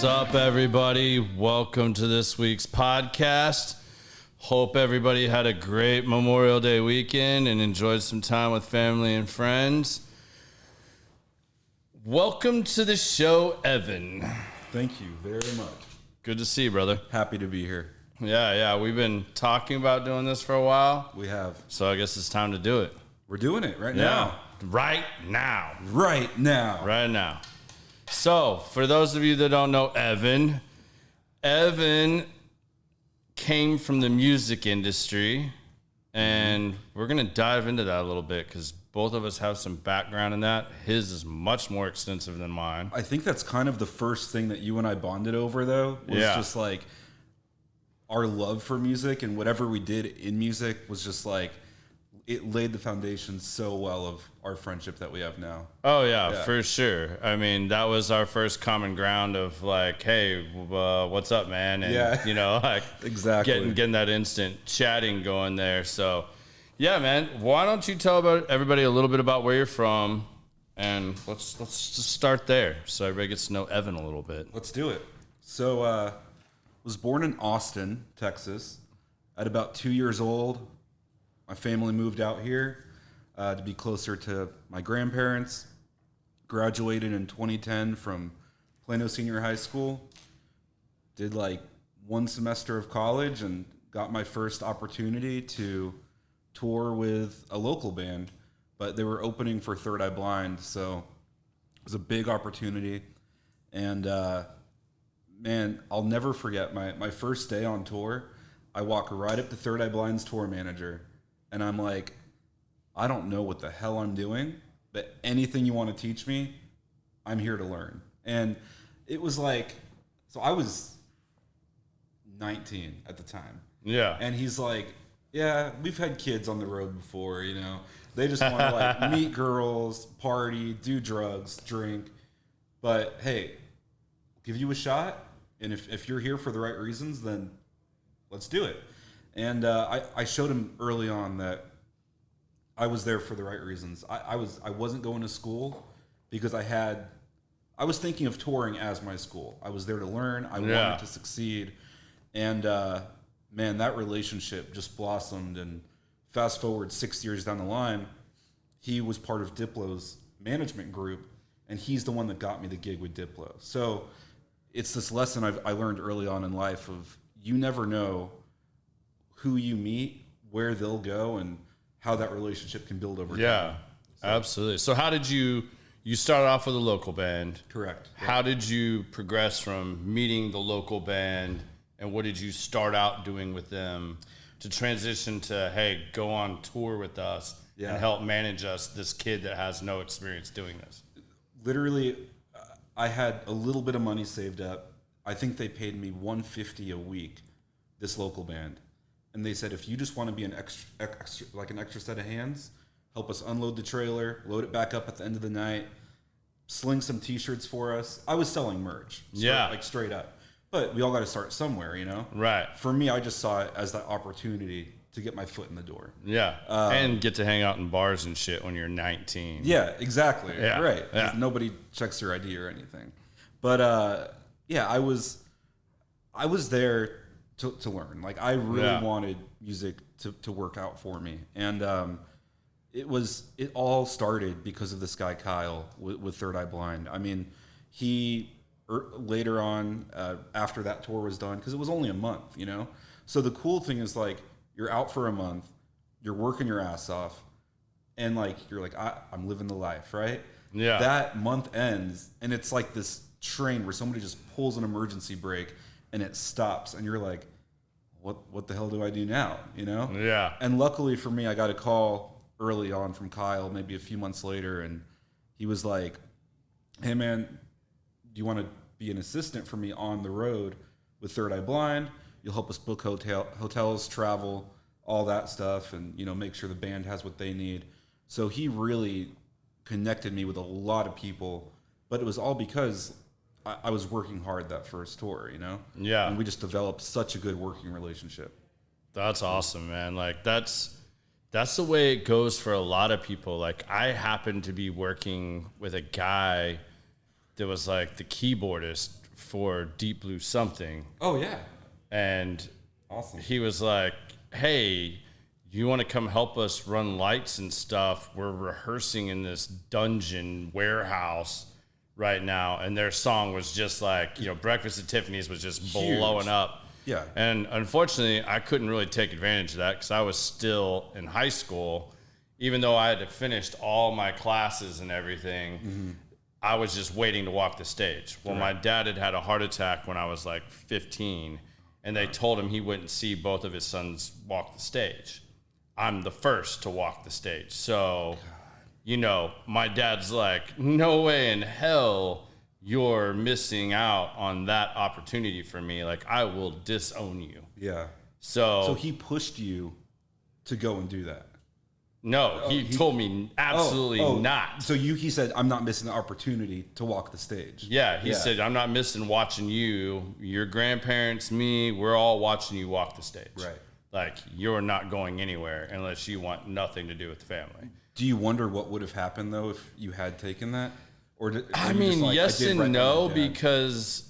What's up, everybody? Welcome to this week's podcast. Hope everybody had a great Memorial Day weekend and enjoyed some time with family and friends. Welcome to the show, Evan. Thank you very much. Good to see you, brother. Happy to be here. Yeah. We've been talking about doing this for a while. We have. So I guess it's time to do it. We're doing it right now. Right now. Right now. Right now. So, for those of you that don't know Evan came from the music industry, and we're going to dive into that a little bit because both of us have some background in that. His is much more extensive than mine. I think that's kind of the first thing that you and I bonded over, though, was just like our love for music, and whatever we did in music was just like, it laid the foundation so well of our friendship that we have now. Oh, yeah, for sure. I mean, that was our first common ground of like, hey, what's up, man? And, you know, like exactly getting that instant chatting going there. So, yeah, man, why don't you tell everybody a little bit about where you're from, and let's just start there so everybody gets to know Evan a little bit. Let's do it. So, was born in Austin, Texas. At about 2 years old, my family moved out here to be closer to my grandparents. Graduated in 2010 from Plano Senior High School. Did like one semester of college and got my first opportunity to tour with a local band, but they were opening for Third Eye Blind, so it was a big opportunity. And man, I'll never forget my first day on tour. I walk right up to Third Eye Blind's tour manager, and I'm like, I don't know what the hell I'm doing, but anything you want to teach me, I'm here to learn. And it was like, so I was 19 at the time. Yeah. And he's like, yeah, we've had kids on the road before, you know. They just want to like meet girls, party, do drugs, drink. But hey, I'll give you a shot. And if you're here for the right reasons, then let's do it. And I showed him early on that I was there for the right reasons. I wasn't going to school because I was thinking of touring as my school. I was there to learn. I wanted to succeed. And man, that relationship just blossomed. And fast forward 6 years down the line, he was part of Diplo's management group, and he's the one that got me the gig with Diplo. So it's this lesson I learned early on in life of you never know who you meet, where they'll go, and how that relationship can build over time. Yeah, absolutely. So how did you started off with a local band? Correct. How did you progress from meeting the local band, and what did you start out doing with them to transition to, hey, go on tour with us and help manage us, this kid that has no experience doing this? Literally, I had a little bit of money saved up. I think they paid me $150 a week, this local band. And they said, if you just want to be an extra set of hands, help us unload the trailer, load it back up at the end of the night, sling some T-shirts for us. I was selling merch, like straight up. But we all got to start somewhere, you know? Right. For me, I just saw it as that opportunity to get my foot in the door. Yeah, and get to hang out in bars and shit when you're 19. Yeah, exactly. Yeah. Right. Yeah. Nobody checks your ID or anything. But I was there to learn. Like, I really wanted music to work out for me. And it all started because of this guy, Kyle, with Third Eye Blind. I mean, later on, after that tour was done, because it was only a month, you know? So the cool thing is, like, you're out for a month, you're working your ass off, and, like, you're like, I'm living the life, right? Yeah. That month ends, and it's like this train where somebody just pulls an emergency brake, and it stops, and you're like, what the hell do I do now, you know? Yeah. And luckily for me, I got a call early on from Kyle, maybe a few months later, and he was like, hey, man, do you want to be an assistant for me on the road with Third Eye Blind? You'll help us book hotels, travel, all that stuff, and, you know, make sure the band has what they need. So he really connected me with a lot of people, but it was all because I was working hard that first tour, you know? Yeah. And we just developed such a good working relationship. That's awesome, man. Like, that's the way it goes for a lot of people. Like, I happened to be working with a guy that was like the keyboardist for Deep Blue Something. Oh yeah. And Awesome. he was like, hey, you want to come help us run lights and stuff? We're rehearsing in this dungeon warehouse right now. And their song was just like, Breakfast at Tiffany's was just Huge. blowing up. Yeah. And unfortunately, I couldn't really take advantage of that because I was still in high school. Even though I had finished all my classes and everything, I was just waiting to walk the stage. Well, my dad had a heart attack when I was like 15, and they told him he wouldn't see both of his sons walk the stage. I'm the first to walk the stage. So, my dad's like, no way in hell you're missing out on that opportunity for me. Like, I will disown you. Yeah. So he pushed you to go and do that. No, he told me absolutely not. So he said, I'm not missing the opportunity to walk the stage. Yeah, he said, I'm not missing watching you, your grandparents, me, we're all watching you walk the stage. Right. Like, you're not going anywhere unless you want nothing to do with the family. Do you wonder what would have happened, though, if you had taken that? Or yes and no, because,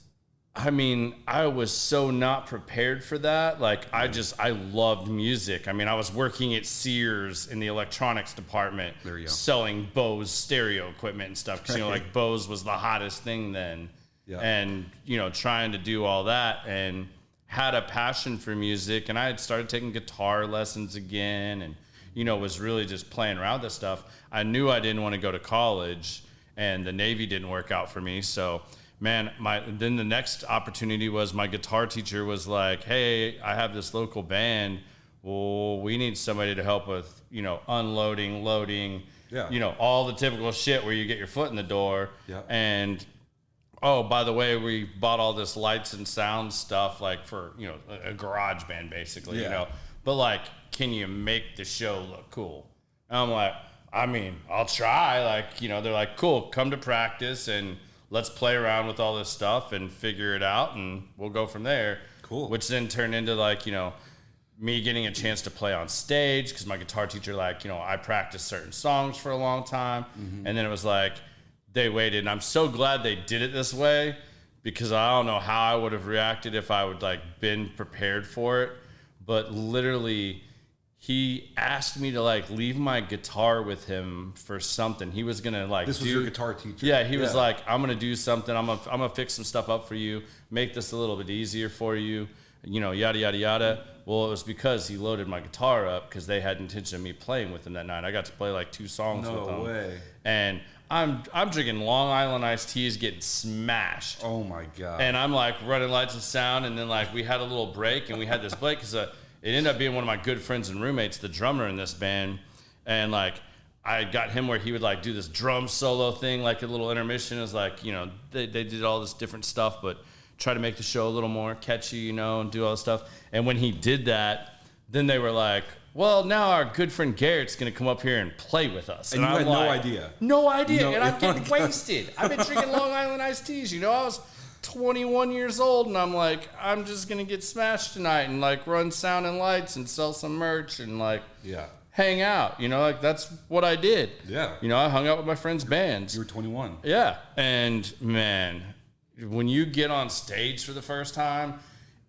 I was so not prepared for that. Like, I loved music. I was working at Sears in the electronics department selling Bose stereo equipment and stuff. Because, Bose was the hottest thing then. Yeah. And, trying to do all that and had a passion for music. And I had started taking guitar lessons again and, was really just playing around with this stuff. I knew I didn't want to go to college, and the Navy didn't work out for me. So, man, then the next opportunity was my guitar teacher was like, hey, I have this local band. Well, we need somebody to help with, unloading, loading, all the typical shit where you get your foot in the door. Yeah. And, oh, by the way, we bought all this lights and sound stuff, like for, a garage band, basically, But, like, can you make the show look cool? And I'm like, I'll try. Like, they're like, cool, come to practice and let's play around with all this stuff and figure it out, and we'll go from there. Cool. Which then turned into, like, me getting a chance to play on stage because my guitar teacher, like, I practiced certain songs for a long time. Mm-hmm. And then it was like they waited. And I'm so glad they did it this way because I don't know how I would have reacted if I would, like, been prepared for it. But literally, he asked me to, like, leave my guitar with him for something. He was gonna, like, this was your guitar teacher. Yeah, he was like, I'm gonna do something. I'm gonna fix some stuff up for you, make this a little bit easier for you, yada yada yada. Well, it was because he loaded my guitar up because they had intention of me playing with him that night. I got to play like 2 songs with him. No way. And I'm drinking Long Island iced teas, getting smashed. Oh my god. And I'm like running lights and sound, and then like we had a little break, and we had this break because it ended up being one of my good friends and roommates, the drummer in this band, and like I got him where he would like do this drum solo thing, like a little intermission. It was like, they did all this different stuff, but try to make the show a little more catchy, and do all this stuff. And when he did that, then they were like, well, now our good friend Garrett's going to come up here and play with us. And you had no idea. No idea. And I'm getting wasted. I've been drinking Long Island iced teas. I was 21 years old, and I'm like, I'm just going to get smashed tonight and like run sound and lights and sell some merch and like hang out. Like that's what I did. Yeah. I hung out with my friends' bands. You were 21. Yeah. And man, when you get on stage for the first time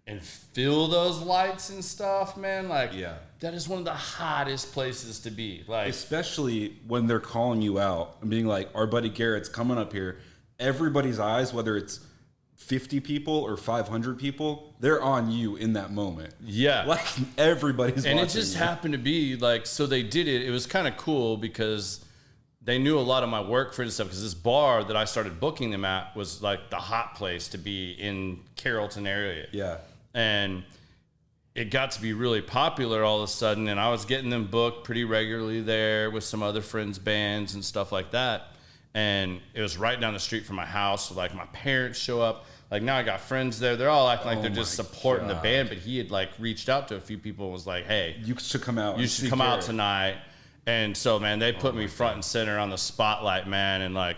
and feel those lights and stuff, man, like that is one of the hottest places to be. Like, especially when they're calling you out and being like, our buddy Garrett's coming up here. Everybody's eyes, whether it's 50 people or 500 people, they're on you in that moment. Yeah. Like everybody's and watching. It just happened to be like, so they did it. It was kind of cool because they knew a lot of my work for and stuff, because this bar that I started booking them at was like the hot place to be in Carrollton area. Yeah. And it got to be really popular all of a sudden, and I was getting them booked pretty regularly there with some other friends' bands and stuff like that. And it was right down the street from my house, so like my parents show up. Like now I got friends there. They're all acting like they're just supporting the band, but he had like reached out to a few people and was like, hey, you should come out. You should come out tonight. And so, man, they put me front and center on the spotlight, man. And like,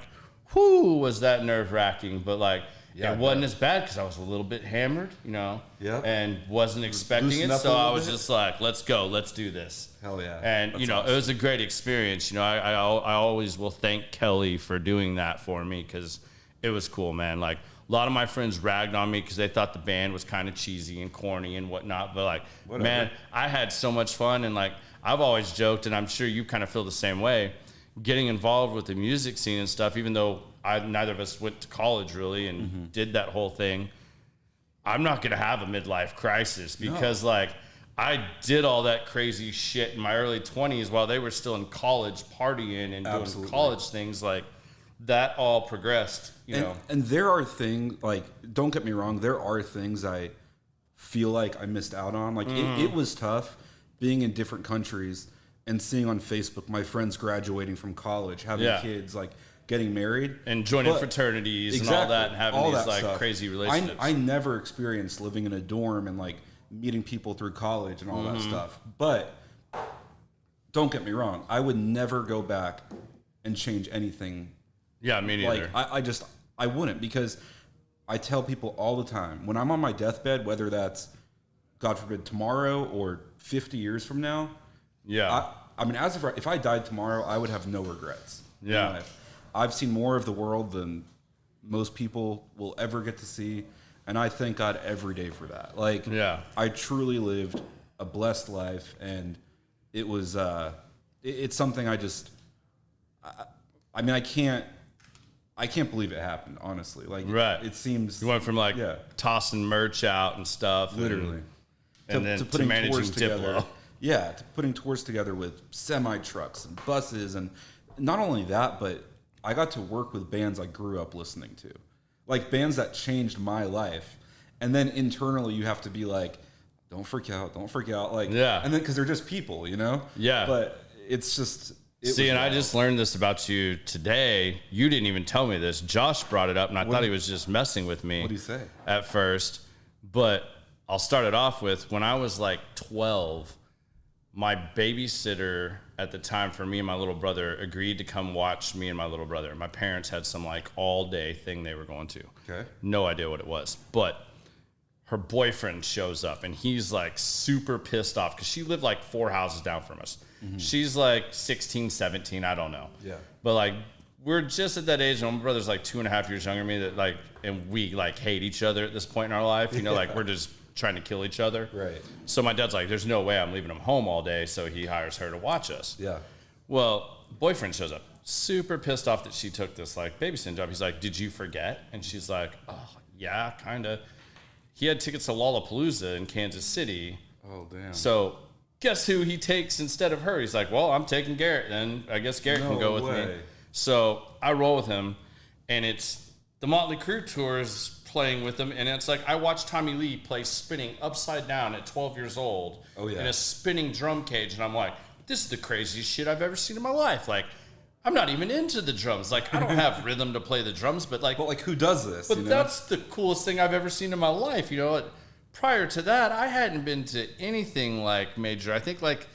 whoo, was that nerve wracking. But like, it wasn't as bad because I was a little bit hammered, and wasn't expecting it. So I was just like, let's go, let's do this. Hell yeah. And, that's awesome. It was a great experience. I always will thank Kelly for doing that for me because it was cool, man. Like a lot of my friends ragged on me because they thought the band was kind of cheesy and corny and whatnot. But like, Whatever. man, I had so much fun. And like, I've always joked, and I'm sure you kind of feel the same way, getting involved with the music scene and stuff, even though neither of us went to college really and did that whole thing. I'm not going to have a midlife crisis because like I did all that crazy shit in my early 20s while they were still in college partying and doing college things. Like that all progressed, you know. And there are things, like, don't get me wrong, there are things I feel like I missed out on. Like it was tough being in different countries and seeing on Facebook my friends graduating from college, having kids, like getting married. And joining fraternities and all that and having all these like stuff. crazy relationships. I never experienced living in a dorm and like meeting people through college and all that stuff. But don't get me wrong, I would never go back and change anything. Yeah, me neither. Like I wouldn't, because I tell people all the time, when I'm on my deathbed, whether that's, God forbid, tomorrow or 50 years from now, I mean, if I died tomorrow, I would have no regrets. Yeah. In life. I've seen more of the world than most people will ever get to see, and I thank God every day for that. Like, I truly lived a blessed life, and it was it's something I mean, I can't believe it happened, honestly. Like, it seems you went from like tossing merch out and stuff, literally, and then to managing Diplo. Yeah, to putting tours together with semi trucks and buses, and not only that, but I got to work with bands I grew up listening to, like bands that changed my life. And then internally, you have to be like, don't freak out, like, and then because they're just people, you know, But it's just. See, and I just learned this about you today. You didn't even tell me this. Josh brought it up, and I thought he was just messing with me. What did he say? At first, but I'll start it off with, when I was like 12, my babysitter at the time for me and my little brother agreed to come watch me and my little brother. My parents had some like all day thing they were going to. Okay. No idea what it was, but her boyfriend shows up and he's like super pissed off because she lived like 4 houses down from us. She's like 16, 17, I don't know. Yeah. But like, we're just at that age, and my brother's like 2.5 years younger than me, that like, and we like hate each other at this point in our life, you know, like we're just trying to kill each other. Right. So my dad's like, there's no way I'm leaving him home all day, so he hires her to watch us. Yeah. Well, boyfriend shows up, super pissed off that she took this like babysitting job. He's like, did you forget? And she's like, oh yeah, kind of. He had tickets to Lollapalooza in Kansas City. Oh damn. So guess who he takes instead of her? He's like, well, I'm taking Garrett, then I guess Garrett can go with me. So I roll with him, and it's the Motley Crue tours playing with him, and it's like I watched Tommy Lee play spinning upside down at 12 years old in a spinning drum cage, and I'm like, this is the craziest shit I've ever seen in my life. Like, I'm not even into the drums. Like, I don't have rhythm to play the drums, but like, who does this? But that's the coolest thing I've ever seen in my life. You know, prior to that, I hadn't been to anything like major. I think like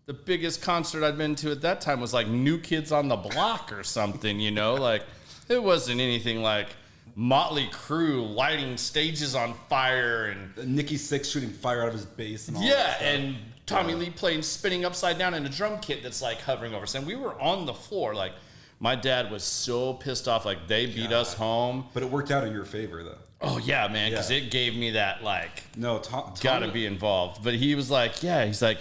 the biggest concert I'd been to at that time was like New Kids on the Block or something, you know, like it wasn't anything like Motley Crue lighting stages on fire and Nikki Sixx shooting fire out of his bass and all that stuff. And Tommy Lee playing spinning upside down in a drum kit that's like hovering over us. And we were on the floor. Like, my dad was so pissed off. Like, they beat us home. But it worked out in your favor, though. Oh, yeah, man, because it gave me that, like, Tommy, gotta be involved. But he was like, he's like,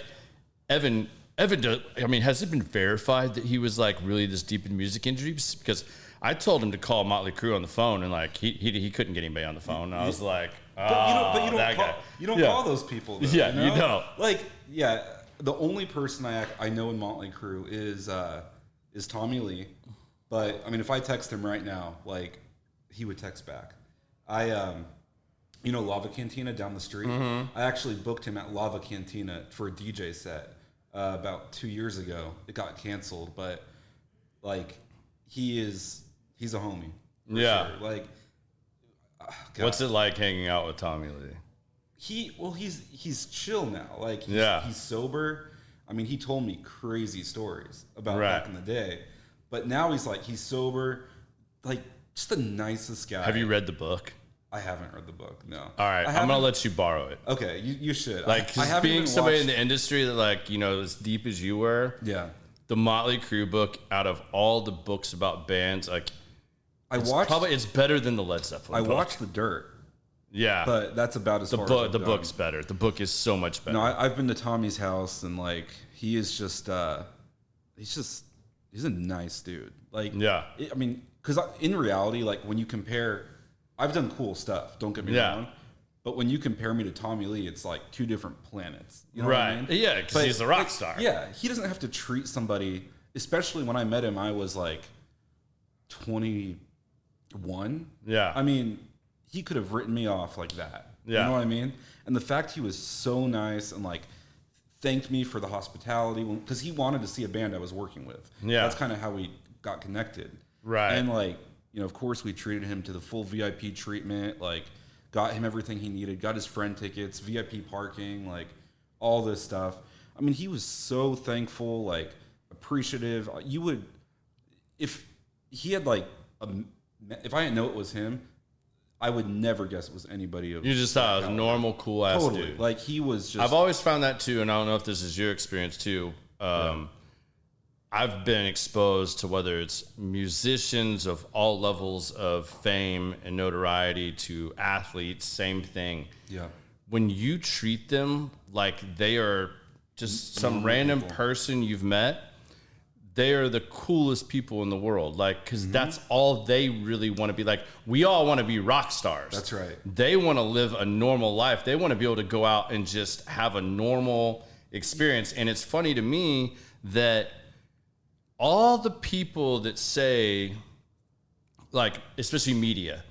Evan, I mean, has it been verified that he was, like, really this deep in music injuries? Because I told him to call Motley Crue on the phone, and, like, he couldn't get anybody on the phone. And I was like, you don't call those people, though, yeah, you know? You don't. Like, the only person I know in Motley Crue is Tommy Lee. But, I mean, if I text him right now, like, he would text back. Lava Cantina down the street. I actually booked him at Lava Cantina for a DJ set about 2 years ago. It got canceled, but like he's a homie. Yeah. Sure. Like, what's it like hanging out with Tommy Lee? He's chill now. Like, he's sober. I mean, he told me crazy stories about back in the day, but now he's sober, like just the nicest guy. Have you read the book? I haven't read the book. No. All right, I'm gonna let you borrow it. Okay, you should. Like, cause being somebody in the industry that, like, you know, as deep as you were. Yeah. The Motley Crue book, out of all the books about bands, like, It's better than the Led Zeppelin. I watched The Dirt. Yeah, but that's about as far as the book's better. The book is so much better. No, I've been to Tommy's house, and like he is just he's a nice dude. Like, yeah, I mean, because in reality, like when you compare, I've done cool stuff. Don't get me wrong. But when you compare me to Tommy Lee, it's like two different planets. You know what I mean? Yeah, because he's a rock star. Yeah, he doesn't have to treat somebody, especially when I met him, I was like 21. Yeah. I mean, he could have written me off like that. Yeah. You know what I mean? And the fact he was so nice and like thanked me for the hospitality because he wanted to see a band I was working with. Yeah. That's kind of how we got connected. Right. And like, you know, of course we treated him to the full VIP treatment, like got him everything he needed, got his friend tickets, VIP parking, like all this stuff. I mean, he was so thankful, like appreciative. You would, if he had like, if I didn't know it was him, I would never guess it was anybody. You just thought it was a normal, cool ass dude. Like he was just. I've always found that too, and I don't know if this is your experience too. I've been exposed to whether it's musicians of all levels of fame and notoriety to athletes, same thing. Yeah. When you treat them like they are just some random person you've met, they are the coolest people in the world. Like, because that's all they really want to be. Like, we all want to be rock stars. That's right. They want to live a normal life. They want to be able to go out and just have a normal experience. And it's funny to me that all the people that say, like, especially media,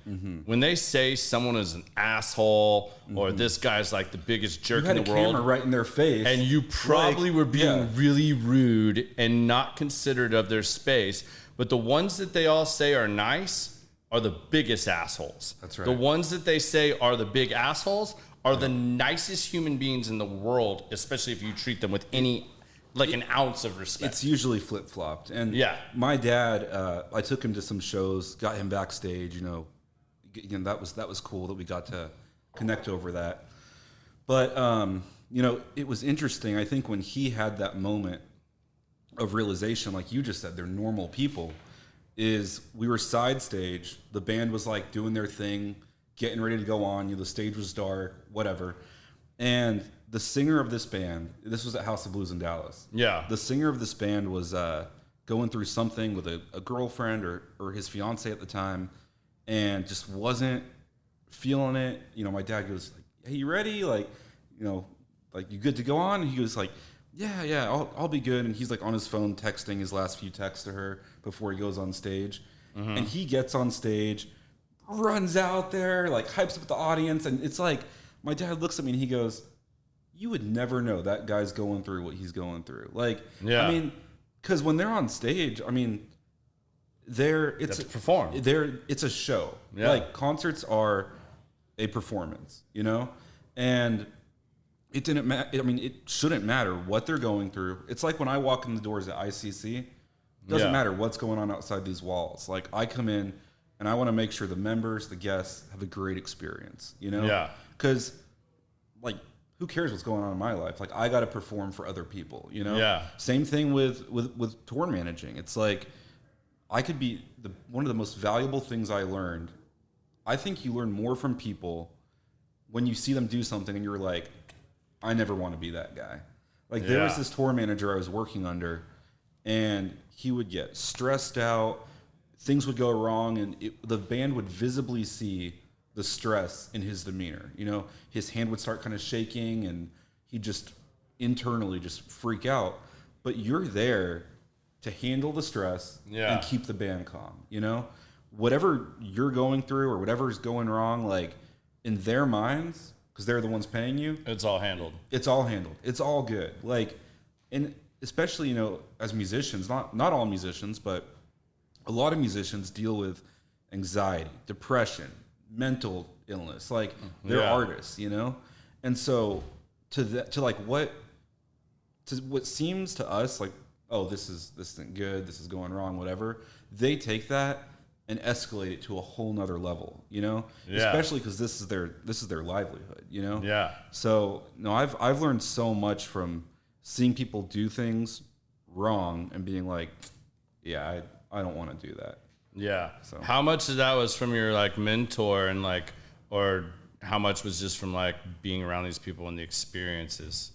when they say someone is an asshole or this guy's like the biggest jerk in the world, camera right in their face, and you probably were being really rude and not considerate of their space, but the ones that they all say are nice are the biggest assholes. That's right. The ones that they say are the big assholes are the nicest human beings in the world, especially if you treat them with any an ounce of respect. It's usually flip-flopped. And my dad, I took him to some shows, got him backstage, you know, that was cool that we got to connect over that. But, you know, it was interesting. I think when he had that moment of realization, like you just said, they're normal people, is we were side stage. The band was like doing their thing, getting ready to go on. You know, the stage was dark, whatever. And the singer of this band, this was at House of Blues in Dallas. Yeah. The singer of this band was going through something with a girlfriend or his fiance at the time, and just wasn't feeling it. You know, my dad goes, like, "Hey, you ready? Like, you know, like you good to go on?" And he was like, "Yeah, I'll be good." And he's like on his phone texting his last few texts to her before he goes on stage. And he gets on stage, runs out there, like hypes up the audience, and it's like my dad looks at me and he goes, "You would never know that guy's going through what he's going through." Like, I mean, because when they're on stage, I mean, it's a show. Yeah. Like concerts are a performance, you know, and it didn't matter. I mean, it shouldn't matter what they're going through. It's like when I walk in the doors at ICC, it doesn't matter what's going on outside these walls. Like I come in and I want to make sure the members, the guests have a great experience, you know? Yeah. Because like, who cares what's going on in my life? Like I got to perform for other people, you know? Yeah. Same thing with tour managing. It's like I could be one of the most valuable things I learned. I think you learn more from people when you see them do something and you're like, I never want to be that guy. Like there was this tour manager I was working under, and he would get stressed out. Things would go wrong, and the band would visibly see the stress in his demeanor. You know, his hand would start kind of shaking, and he'd just internally just freak out. But you're there to handle the stress and keep the band calm. You know, whatever you're going through or whatever's going wrong, like in their minds, because they're the ones paying you, it's all handled. It's all handled. It's all good. Like, and especially, you know, as musicians, not all musicians, but a lot of musicians deal with anxiety, depression, mental illness. Like they're artists, you know? And so what seems to us like, oh, this isn't good, this is going wrong, whatever, they take that and escalate it to a whole nother level, you know? Especially because this is their livelihood, you know? Yeah. So no, I've learned so much from seeing people do things wrong and being like, yeah, I don't want to do that. Yeah. So How much of that was from your like mentor and like, or how much was just from like being around these people and the experiences?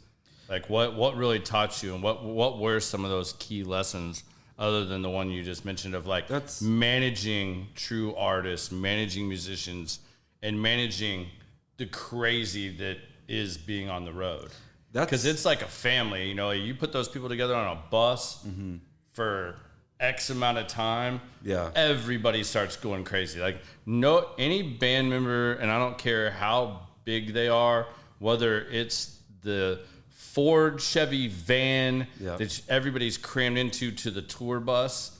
Like what really taught you, and what were some of those key lessons other than the one you just mentioned of like managing true artists, managing musicians, and managing the crazy that is being on the road? Because it's like a family, you know, you put those people together on a bus for X amount of time, everybody starts going crazy. Like any band member, and I don't care how big they are, whether it's the Ford Chevy van that everybody's crammed into to the tour bus,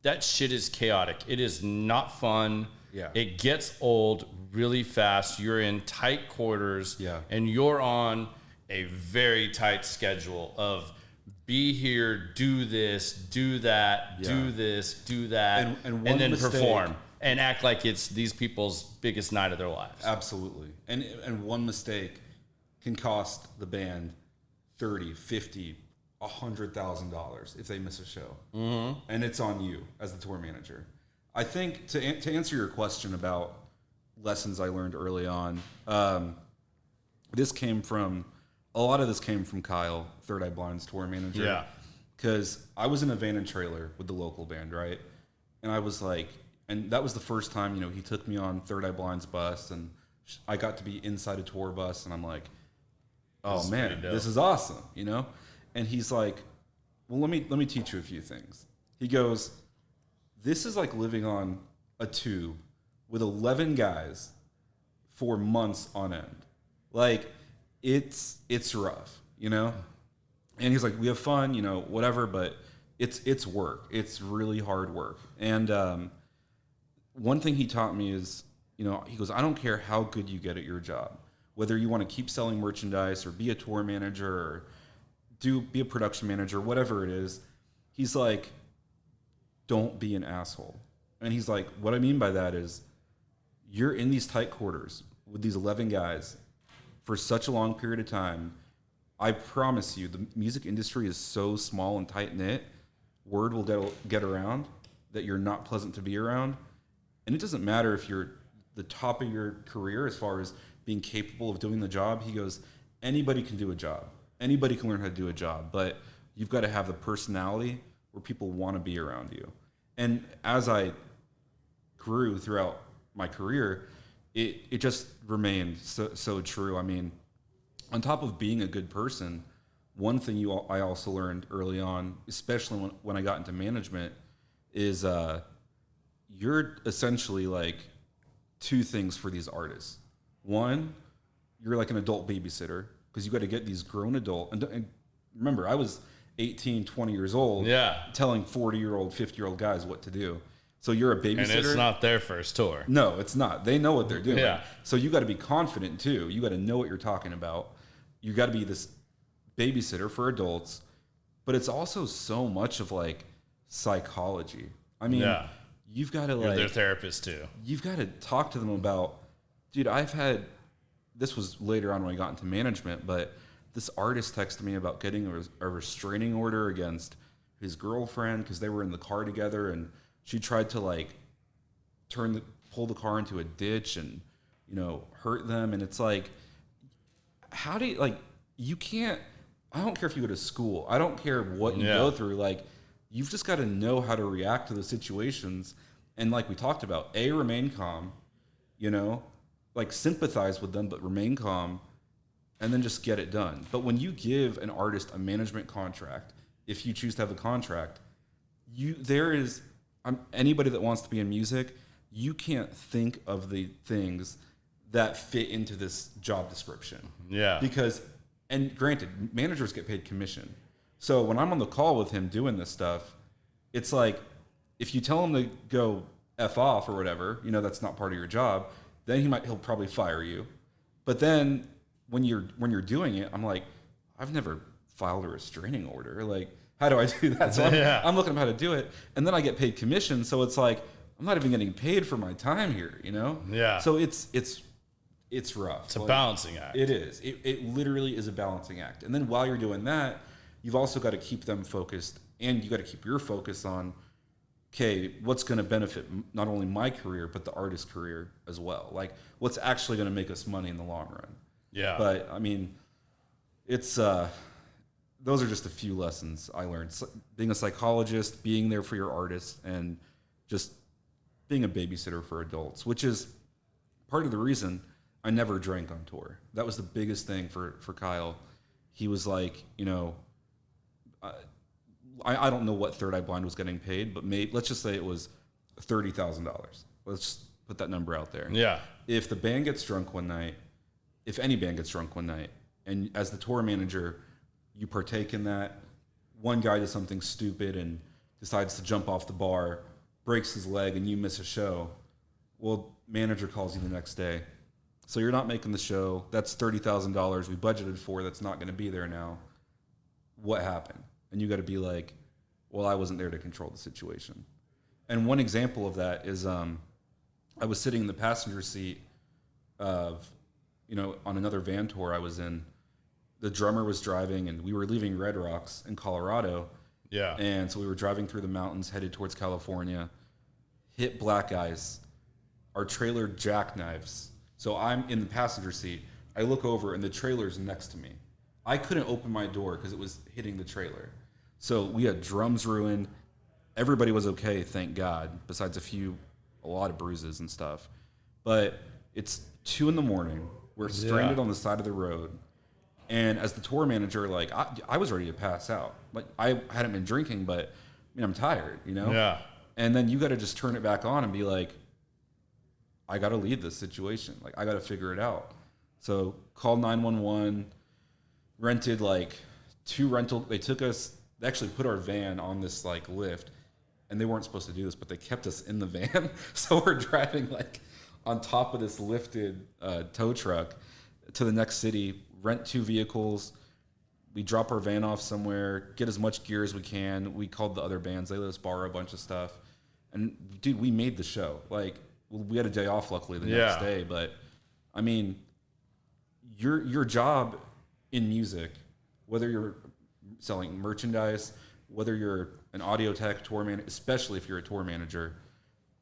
that shit is chaotic. It is not fun. Yeah. It gets old really fast. You're in tight quarters and you're on a very tight schedule of be here, do this, do that, do this, do that, and then perform and act like it's these people's biggest night of their lives. Absolutely. And one mistake can cost the band $30, $50, $100,000 if they miss a show. And it's on you as the tour manager. I think to answer your question about lessons I learned early on, a lot of this came from Kyle, Third Eye Blind's tour manager. Yeah. Because I was in a van and trailer with the local band, right? And I was like, and that was the first time, you know, he took me on Third Eye Blind's bus, and I got to be inside a tour bus, and I'm like, oh man, this is awesome, you know? And he's like, well, let me teach you a few things. He goes, this is like living on a tube with 11 guys for months on end. Like, it's rough, you know? And he's like, we have fun, you know, whatever, but it's work. It's really hard work. And one thing he taught me is, you know, he goes, I don't care how good you get at your job, whether you want to keep selling merchandise or be a tour manager or be a production manager, whatever it is. He's like, don't be an asshole. And he's like, what I mean by that is you're in these tight quarters with these 11 guys for such a long period of time. I promise you, the music industry is so small and tight-knit, word will get around that you're not pleasant to be around. And it doesn't matter if you're the top of your career as far as being capable of doing the job. He goes, anybody can do a job. Anybody can learn how to do a job, but you've got to have the personality where people want to be around you. And as I grew throughout my career, it just remained so true. I mean, on top of being a good person, one thing I also learned early on, especially when I got into management, is you're essentially like two things for these artists. One, you're like an adult babysitter because you got to get these grown adult. And remember, I was 18, 20 years old telling 40-year-old, 50-year-old guys what to do. So you're a babysitter. And it's not their first tour. No, it's not. They know what they're doing. Yeah. So you got to be confident too. You got to know what you're talking about. You got to be this babysitter for adults, but it's also so much of like psychology. I mean, you've got to You're their therapist too. You've got to talk to them about, dude, this was later on when I got into management, but this artist texted me about getting a restraining order against his girlfriend because they were in the car together and she tried to like pull the car into a ditch and, you know, hurt them. And it's like, how do you, like, you can't, I don't care if you go to school. I don't care what you go through. Like, you've just got to know how to react to the situations. And like we talked about, remain calm, you know, like sympathize with them, but remain calm and then just get it done. But when you give an artist a management contract, if you choose to have a contract, anybody that wants to be in music, you can't think of the things that fit into this job description. Yeah. Because, and granted, managers get paid commission. So when I'm on the call with him doing this stuff, it's like, if you tell him to go F off or whatever, you know, that's not part of your job, then he'll probably fire you. But then when you're doing it, I'm like, I've never filed a restraining order. Like, how do I do that? So I'm looking at how to do it. And then I get paid commission. So it's like, I'm not even getting paid for my time here, you know? Yeah. So it's rough. It's a balancing act. It is. It literally is a balancing act. And then while you're doing that, you've also got to keep them focused and you got to keep your focus on okay, what's going to benefit not only my career, but the artist career as well? Like, what's actually going to make us money in the long run? Yeah. But, I mean, it's, those are just a few lessons I learned. Being a psychologist, being there for your artists, and just being a babysitter for adults, which is part of the reason I never drank on tour. That was the biggest thing for Kyle. He was like, you know, I don't know what Third Eye Blind was getting paid, but let's just say it was $30,000. Let's just put that number out there. Yeah. If the band gets drunk one night, if any band gets drunk one night, and as the tour manager, you partake in that, one guy does something stupid and decides to jump off the bar, breaks his leg, and you miss a show, well, manager calls you the next day. So you're not making the show. That's $30,000 we budgeted for that's not going to be there now. What happened? And you got to be like, well, I wasn't there to control the situation. And one example of that is I was sitting in the passenger seat of, you know, on another van tour I was in. The drummer was driving, and we were leaving Red Rocks in Colorado. Yeah. And so we were driving through the mountains, headed towards California, hit black ice. Our trailer jackknives. So I'm in the passenger seat. I look over, and the trailer's next to me. I couldn't open my door because it was hitting the trailer. So we had drums ruined. Everybody was okay, thank God, besides a lot of bruises and stuff. But it's 2 a.m. We're stranded on the side of the road. And as the tour manager, like, I was ready to pass out. Like, I hadn't been drinking, but, I mean, I'm tired, you know? Yeah. And then you got to just turn it back on and be like, I got to lead this situation. Like, I got to figure it out. So called 911, rented like 2 they took us, they actually put our van on this like lift, and they weren't supposed to do this, but they kept us in the van. So we're driving like on top of this lifted tow truck to the next city, rent 2 vehicles. We drop our van off somewhere, get as much gear as we can. We called the other bands. They let us borrow a bunch of stuff. And dude, we made the show. Like, we had a day off luckily the next day, but I mean, your job in music, whether you're selling merchandise, whether you're an audio tech, tour manager, especially if you're a tour manager,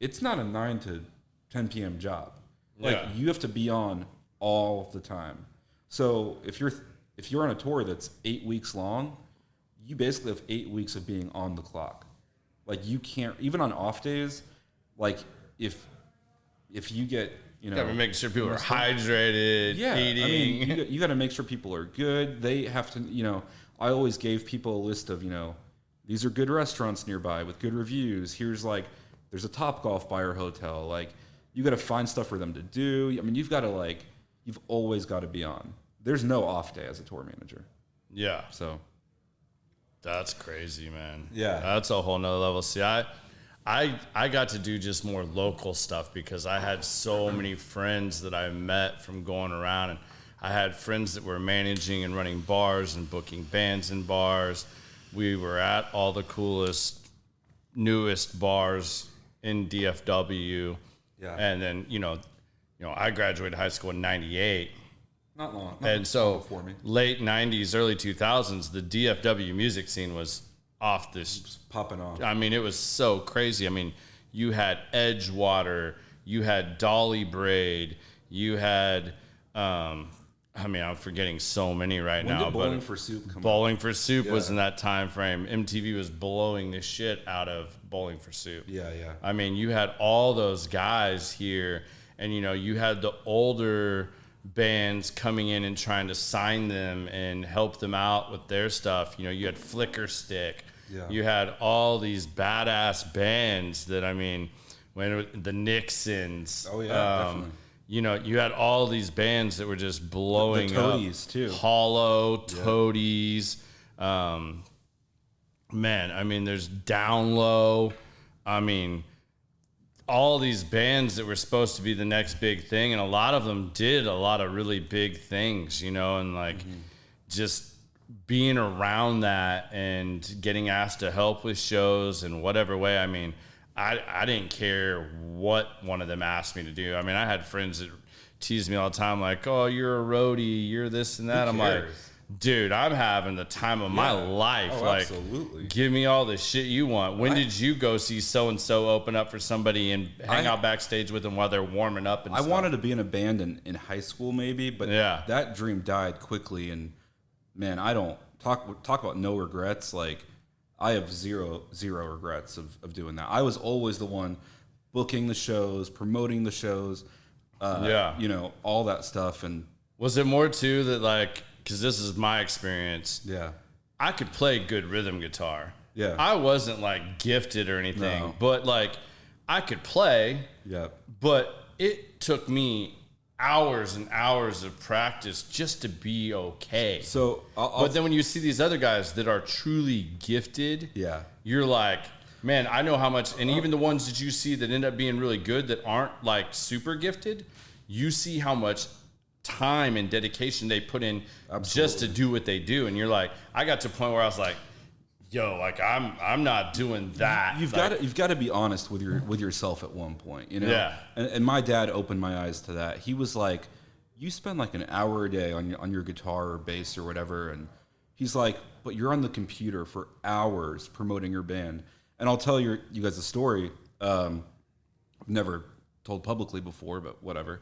it's not a 9 to 10 p.m. job. Like, you have to be on all the time. So if you're on a tour that's 8 weeks long, you basically have 8 weeks of being on the clock. Like, you can't, even on off days, like, if you get, you know, Gotta make sure people are hydrated, eating. I mean, you got to make sure people are good. They have to, you know, I always gave people a list of, you know, these are good restaurants nearby with good reviews. Here's like, there's a Topgolf by our hotel. Like, you got to find stuff for them to do. I mean, you've always got to be on. There's no off day as a tour manager. Yeah. So. That's crazy, man. Yeah. That's a whole nother level. See, I got to do just more local stuff because I had so many friends that I met from going around, and I had friends that were managing and running bars and booking bands in bars. We were at all the coolest, newest bars in DFW. Yeah. And then, I graduated high school in 98. Not long. And so before me. Late 90s, early 2000s, the DFW music scene was off this. Just popping off. I mean, it was so crazy. I mean, you had Edgewater, you had Dolly Braid, you had, I'm forgetting so many right now. When did Bowling for Soup come out? Bowling for Soup was in that time frame. MTV was blowing the shit out of Bowling for Soup. Yeah. I mean, you had all those guys here, and, you had the older bands coming in and trying to sign them and help them out with their stuff. You had Flicker Stick. Yeah. You had all these badass bands that, when the Nixons. Oh, yeah, definitely. You had all these bands that were just blowing the Toadies, too. Hollow, Toadies. There's Down Low. All these bands that were supposed to be the next big thing, and a lot of them did a lot of really big things, and just being around that and getting asked to help with shows in whatever way. I didn't care what one of them asked me to do. I had friends that teased me all the time, like, "Oh, you're a roadie, you're this and that." I'm like, dude, I'm having the time of my life. Oh, like, absolutely. give me all the shit you want. When did you go see so-and-so open up for somebody and hang out backstage with them while they're warming up and I stuff? wanted to be in a band in high school maybe, but that dream died quickly. And man, I don't talk about no regrets. Like, I have zero regrets of doing that. I was always the one booking the shows, promoting the shows, you know, all that stuff. And was it more too that, like, because this is my experience, I could play good rhythm guitar. Yeah. I wasn't like gifted or anything, but like I could play. Yeah. But it took me hours and hours of practice just to be okay. So, but then when you see these other guys that are truly gifted, you're like, man, I know how much. And even the ones that you see that end up being really good that aren't like super gifted, you see how much time and dedication they put in just to do what they do. And you're like, I got to a point where I was like, yo, like I'm not doing that. You've got to be honest with yourself at one point, you know? Yeah. And my dad opened my eyes to that. He was like, you spend like an hour a day on your guitar or bass or whatever, and he's like, but you're on the computer for hours promoting your band. And I'll tell you guys a story. I've never told publicly before, but whatever.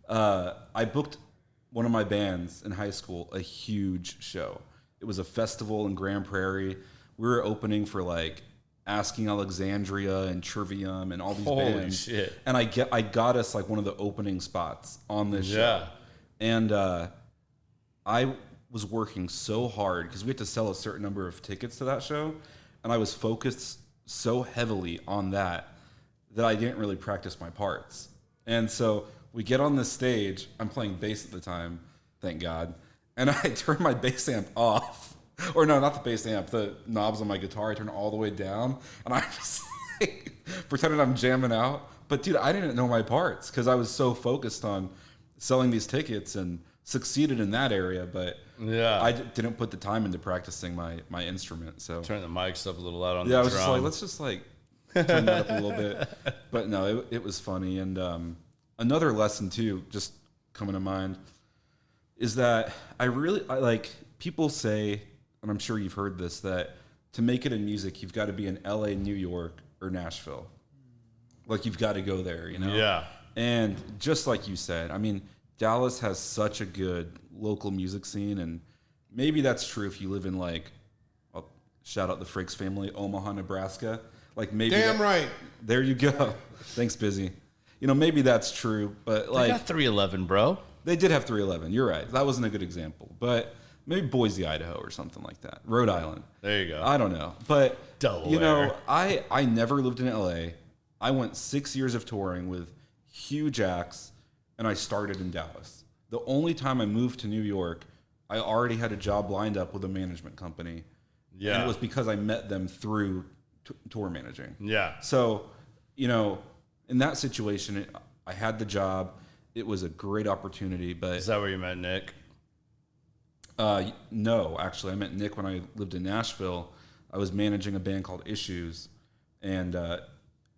I booked one of my bands in high school a huge show. It was a festival in Grand Prairie. We were opening for like Asking Alexandria and Trivium and all these bands. Holy shit. And I got us like one of the opening spots on this show. And I was working so hard because we had to sell a certain number of tickets to that show. And I was focused so heavily on that I didn't really practice my parts. And so we get on this stage. I'm playing bass at the time, thank God. And I turn my bass amp off. Or no, not the bass amp, the knobs on my guitar. I turn it all the way down. And I'm just like, pretending I'm jamming out. But dude, I didn't know my parts because I was so focused on selling these tickets and succeeded in that area. But I didn't put the time into practicing my instrument. So turn the mics up a little loud on the drum. I was just like, let's just like turn that up a little bit. But no, it was funny. And another lesson too, just coming to mind, is that I like, people say, and I'm sure you've heard this, that to make it in music, you've got to be in LA, New York, or Nashville. Like, you've got to go there, you know? Yeah. And just like you said, I mean, Dallas has such a good local music scene, and maybe that's true if you live in, like, I'll shout out the Frakes family, Omaha, Nebraska. Like, maybe damn right. There you go. Thanks, Busy. You know, maybe that's true, but like, they got 311, bro. They did have 311. You're right. That wasn't a good example, but maybe Boise, Idaho, or something like that. Rhode Island. There you go. I don't know, but Delaware. You know, I never lived in LA. I went 6 years of touring with huge acts, and I started in Dallas. The only time I moved to New York, I already had a job lined up with a management company. Yeah. And it was because I met them through tour managing. Yeah. So, you know, in that situation, I had the job. It was a great opportunity, but... Is that where you met Nick? No, actually. I met Nick when I lived in Nashville. I was managing a band called Issues, and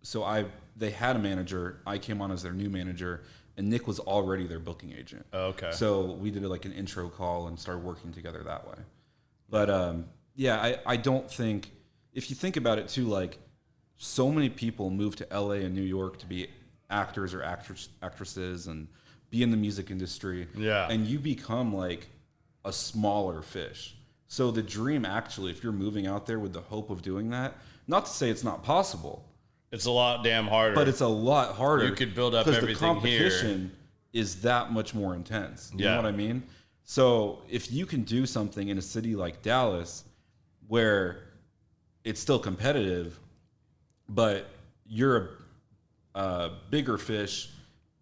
so they had a manager. I came on as their new manager, and Nick was already their booking agent. Oh, okay. So we did like an intro call and started working together that way. But yeah, I don't think... If you think about it too, like, so many people move to LA and New York to be actors or actresses and be in the music industry. Yeah. And you become like a smaller fish. So the dream, actually, if you're moving out there with the hope of doing that, not to say it's not possible, it's a lot damn harder. but it's a lot harder. You could build up everything the competition is that much more intense. You know what I mean? So if you can do something in a city like Dallas where it's still competitive, but you're a bigger fish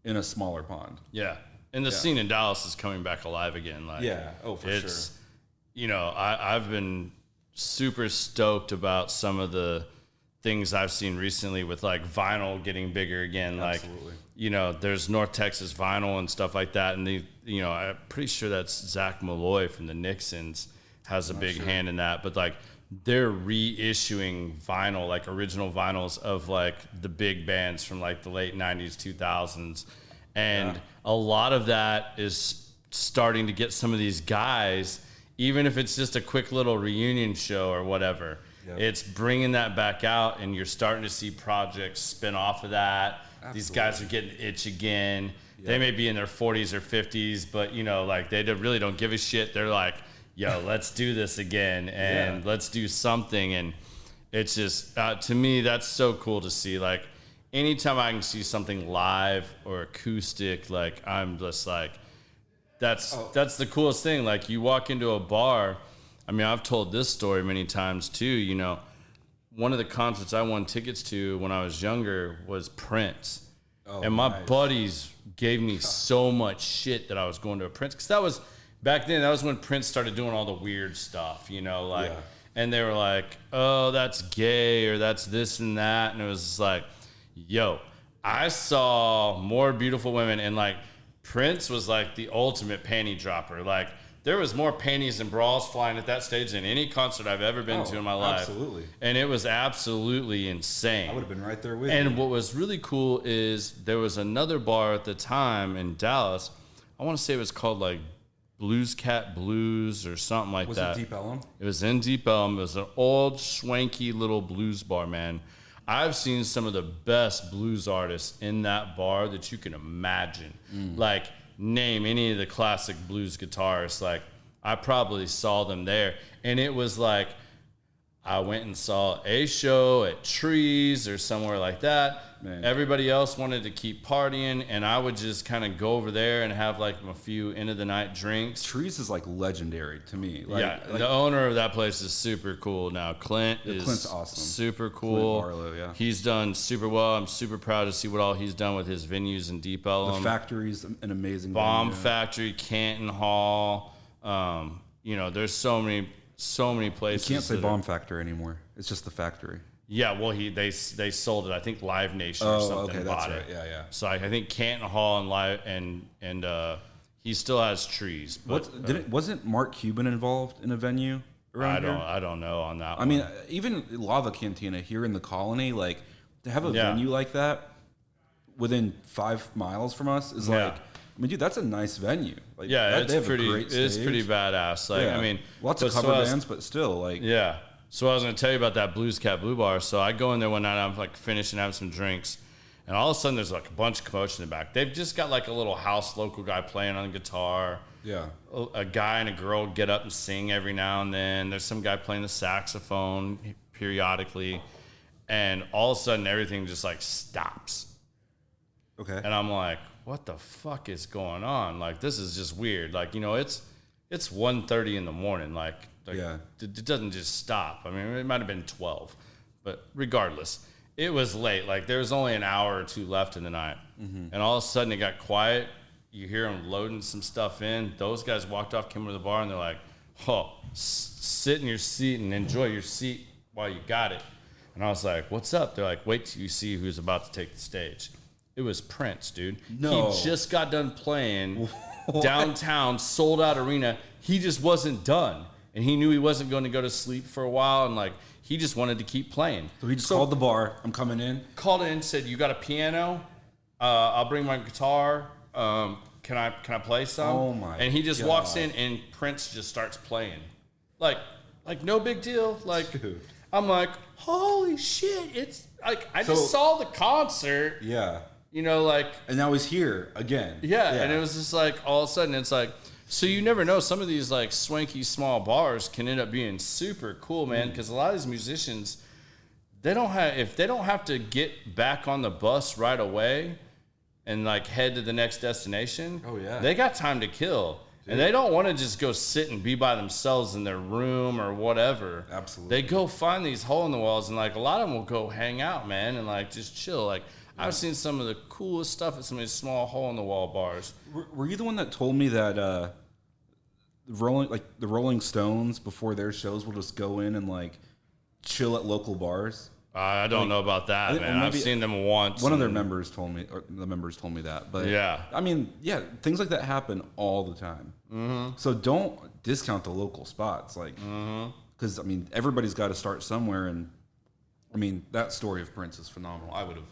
in a smaller pond. Yeah. And the scene in Dallas is coming back alive again. Like, for sure. You know, I've been super stoked about some of the things I've seen recently with like vinyl getting bigger again. Absolutely. Like, you know, there's North Texas vinyl and stuff like that. And you know, I'm pretty sure that's Zach Malloy from the Nixons has a big hand in that. But like, they're reissuing vinyl, like original vinyls of like the big bands from like the late 90s, 2000s. And a lot of that is starting to get some of these guys even if it's just a quick little reunion show or whatever, it's bringing that back out, and you're starting to see projects spin off of that. Absolutely. These guys are getting itch again. They may be in their 40s or 50s, but, you know, like, they really don't give a shit. They're like, yo, let's do this again, and let's do something. And it's just, to me, that's so cool to see. Like, anytime I can see something live or acoustic, like, I'm just like, that's the coolest thing. Like, you walk into a bar. I mean, I've told this story many times too. You know, one of the concerts I won tickets to when I was younger was Prince. And my buddies gave me so much shit that I was going to a Prince. Because that was, back then, that was when Prince started doing all the weird stuff, you know, like, and they were like, oh, that's gay, or that's this and that. And it was just like, yo, I saw more beautiful women, and like, Prince was like the ultimate panty dropper. Like, there was more panties and bras flying at that stage than any concert I've ever been to in my life. Absolutely. And it was absolutely insane. I would have been right there with you. And what was really cool is there was another bar at the time in Dallas. I want to say it was called like Blues Cat Blues or something like that. Was it Deep Ellum? It was in Deep Ellum. It was an old, swanky little blues bar, man. I've seen some of the best blues artists in that bar that you can imagine. Like, name any of the classic blues guitarists. Like, I probably saw them there. And it was like, I went and saw a show at Trees or somewhere like that. Man. Everybody else wanted to keep partying, and I would just kind of go over there and have like a few end of the night drinks. Trees is like legendary to me. Like, the owner of that place is super cool now. Clint's awesome. Super cool. Clint Barlow, He's done super well. I'm super proud to see what all he's done with his venues in Deep Ellum. The Factory's an amazing Bomb venue. Factory, Canton Hall. You know, there's so many places. You can't say Bomb Factory anymore. It's just the Factory. Yeah, well, they sold it. I think Live Nation or something bought it. Yeah. So I think Canton Hall and Live and he still has Trees. But wasn't Mark Cuban involved in a venue around here? I don't know on that. I mean, even Lava Cantina here in the Colony, like, to have a venue like that within 5 miles from us is like, I mean, dude, that's a nice venue. Like, it's pretty badass. Like, I mean, lots of cover bands, but still, like, So I was going to tell you about that Blues Cat Blue Bar. So I go in there one night, I'm like finishing having some drinks, and all of a sudden there's like a bunch of commotion in the back. They've just got like a little house local guy playing on guitar. Yeah. A guy and a girl get up and sing every now and then. There's some guy playing the saxophone periodically, and all of a sudden everything just like stops. Okay. And I'm like, what the fuck is going on? Like, this is just weird. Like, you know, it's 1:30 in the morning. Like it doesn't just stop. I mean, it might have been 12, but regardless, it was late. Like, there was only an hour or two left in the night, and all of a sudden it got quiet. You hear them loading some stuff in. Those guys walked off, came to the bar, and they're like, "Oh, sit in your seat and enjoy your seat while you got it." And I was like, "What's up?" They're like, "Wait till you see who's about to take the stage." It was Prince, dude. No. He just got done playing downtown, sold out arena. He just wasn't done. And he knew he wasn't going to go to sleep for a while. And like, he just wanted to keep playing. So he just called the bar. I'm coming in. Called in, said, "You got a piano? I'll bring my guitar. Can I play some?" Oh my! And he just walks in, and Prince just starts playing. Like no big deal. Like, dude. I'm like, holy shit! It's like I just saw the concert. Yeah. You know, like, and now he's here again. Yeah, and it was just like all of a sudden it's like, so you never know. Some of these like swanky small bars can end up being super cool, man. Because a lot of these musicians, if they don't have to get back on the bus right away and like head to the next destination. Oh yeah, they got time to kill. Dude. And they don't want to just go sit and be by themselves in their room or whatever. Absolutely, they go find these hole in the walls, and like a lot of them will go hang out, man, and like just chill. Like, I've seen some of the coolest stuff at some of these small hole-in-the-wall bars. Were you the one that told me that the Rolling Stones, before their shows, will just go in and like chill at local bars? I don't know about that, man. I've seen them once. One of their members told me, or the members told me that. But yeah, I mean, things like that happen all the time. Mm-hmm. So don't discount the local spots, like, because I mean, everybody's got to start somewhere, and I mean, that story of Prince is phenomenal. I would have.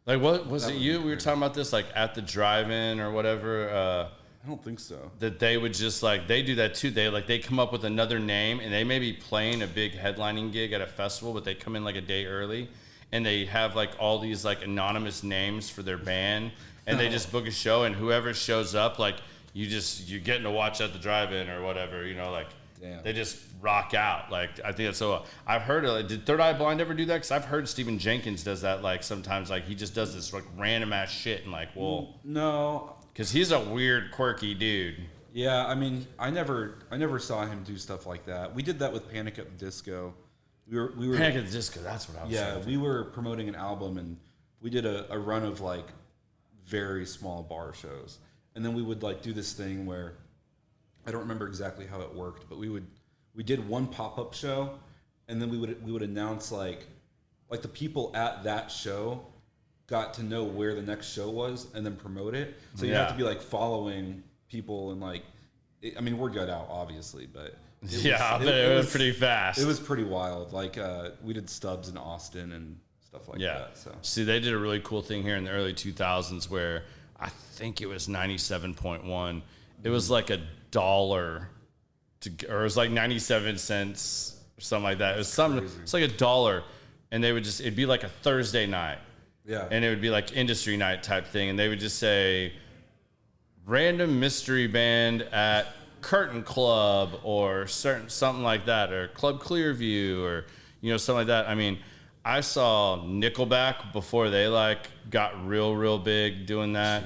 Like, what was it? We were talking about this like at the drive-in or whatever. I don't think so. That they would just like, they do that too. They come up with another name, and they may be playing a big headlining gig at a festival, but they come in like a day early, and they have like all these like anonymous names for their band, and they just book a show, and whoever shows up, like you're getting to watch at the drive-in or whatever, you know, like Damn. they just rock out. Like I think that's so. I've heard did Third Eye Blind ever do that? Because I've heard Stephen Jenkins does that. Like sometimes, like he just does this like random ass shit, and like, well, no, because he's a weird, quirky dude. Yeah, I mean, I never saw him do stuff like that. We did that with Panic at the Disco. We were Panic at the Disco. That's what I was. Yeah, we were promoting an album, and we did a run of like very small bar shows, and then we would like do this thing where I don't remember exactly how it worked, but we did one pop-up show, and then we would announce like the people at that show got to know where the next show was and then promote it. So you have to be like following people, and like I mean, word got out obviously, but it was pretty fast. It was pretty wild. Like we did stubs in Austin and stuff like that. So see, they did a really cool thing here in the early 2000s where I think it was 97.1. It was like $1 or it was like 97 cents or something like that. It was something. It's like $1, and they would it'd be like a Thursday night. Yeah. And it would be like industry night type thing, and they would just say random mystery band at Curtain Club or something like that, or Club Clearview, or you know, something like that. I mean, I saw Nickelback before they like got real big doing that.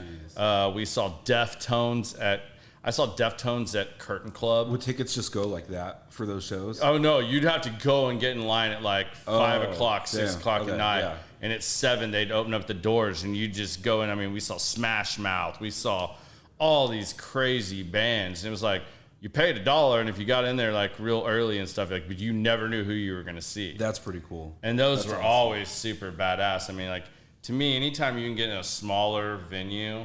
We saw Deftones at Curtain Club. Would tickets just go like that for those shows? Oh no, you'd have to go and get in line at like 5 o'clock, 6 o'clock at night. Yeah. And at 7, they'd open up the doors, and you just go in. I mean, we saw Smash Mouth. We saw all these crazy bands. And it was like, you paid $1, and if you got in there like real early and stuff, like, but you never knew who you were going to see. That's pretty cool. And those were awesome. Always super badass. I mean, like, to me, anytime you can get in a smaller venue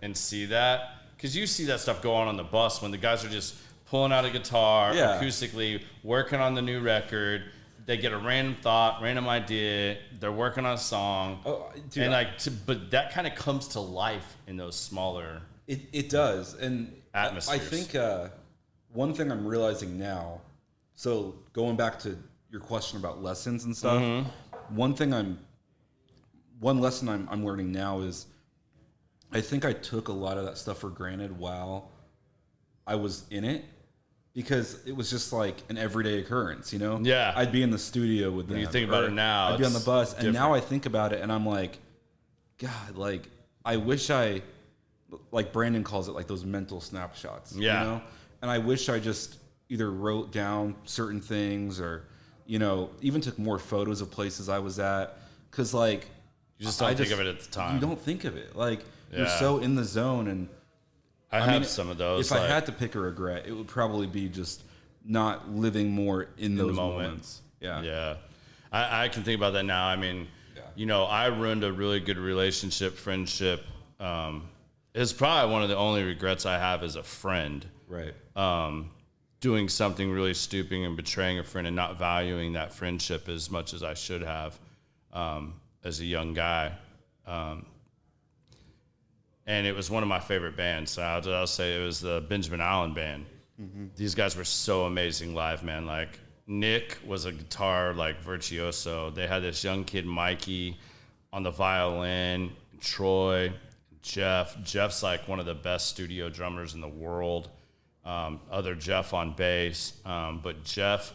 and see that, because you see that stuff go on the bus when the guys are just pulling out a guitar acoustically, working on the new record. They get a random thought, random idea. They're working on a song, and but that kind of comes to life in those smaller. It does, and atmospheres. I think one thing I'm realizing now. So going back to your question about lessons and stuff, one lesson I'm learning now is, I think I took a lot of that stuff for granted while I was in it. Because it was just like an everyday occurrence, you know? Yeah. I'd be in the studio with them. When you think about it now, I'd be on the bus. And now I think about it and I'm like, God, like, I wish like Brandon calls it, like those mental snapshots. Yeah. You know? And I wish I just either wrote down certain things or, you know, even took more photos of places I was at. Because, like, you just don't think of it at the time. You don't think of it. Like, you're so in the zone. And I mean, some of those. If I had to pick a regret, it would probably be just not living more in those moments. Yeah. Yeah. I can think about that now. I mean, you know, I ruined a really good relationship, friendship. It's probably one of the only regrets I have as a friend. Right. Doing something really stupid and betraying a friend and not valuing that friendship as much as I should have as a young guy. And it was one of my favorite bands. So I'll say it was the Benjamin Allen Band. Mm-hmm. These guys were so amazing live, man. Like, Nick was a guitar, like, virtuoso. They had this young kid, Mikey, on the violin, Troy, Jeff. Jeff's, like, one of the best studio drummers in the world. Other Jeff on bass. But Jeff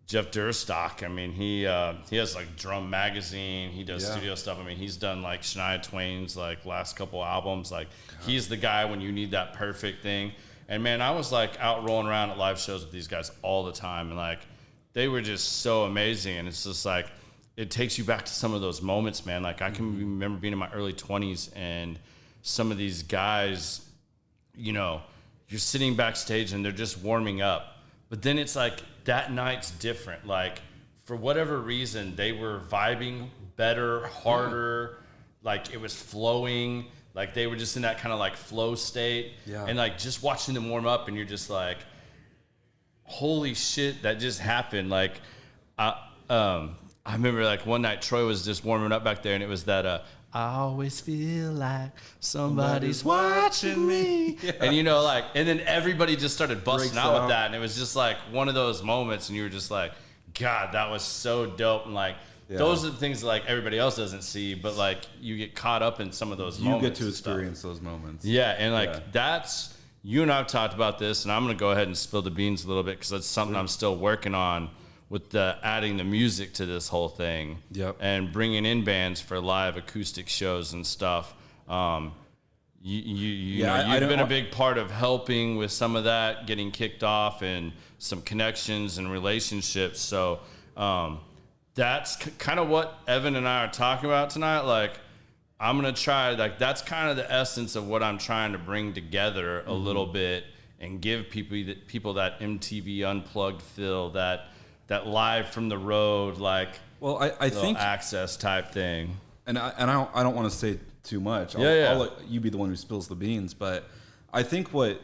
Durstock, I mean, he has like Drum Magazine. He does studio stuff. I mean, he's done like Shania Twain's like last couple albums. Like, he's the guy when you need that perfect thing. And man, I was like out rolling around at live shows with these guys all the time, and like they were just so amazing. And it's just like it takes you back to some of those moments, man. Like I can remember being in my early 20s, and some of these guys, you know, you're sitting backstage and they're just warming up, but then it's like that night's different. Like, for whatever reason, they were vibing better, harder. Like, it was flowing. Like, they were just in that kind of, like, flow state. Yeah. And, like, just watching them warm up, and you're just like, holy shit, that just happened. Like, I remember, like, one night Troy was just warming up back there, and it was that I always feel like somebody's watching me. Yeah. And, you know, like, and then everybody just started busting out with that. And it was just like one of those moments. And you were just like, God, that was so dope. And like, those are the things that like everybody else doesn't see, but like you get caught up in some of those moments. You get to experience those moments. Yeah. And like, that's, you and I've talked about this, and I'm going to go ahead and spill the beans a little bit because that's something I'm still working on with the adding the music to this whole thing. Yep. And bringing in bands for live acoustic shows and stuff. You've been a big part of helping with some of that, getting kicked off and some connections and relationships. So that's kind of what Evan and I are talking about tonight. Like, I'm going to try, like, that's kind of the essence of what I'm trying to bring together a little bit and give people that MTV Unplugged feel, that live from the road, like, well, I think access type thing. And I don't want to say too much. I'll let you be the one who spills the beans. But I think when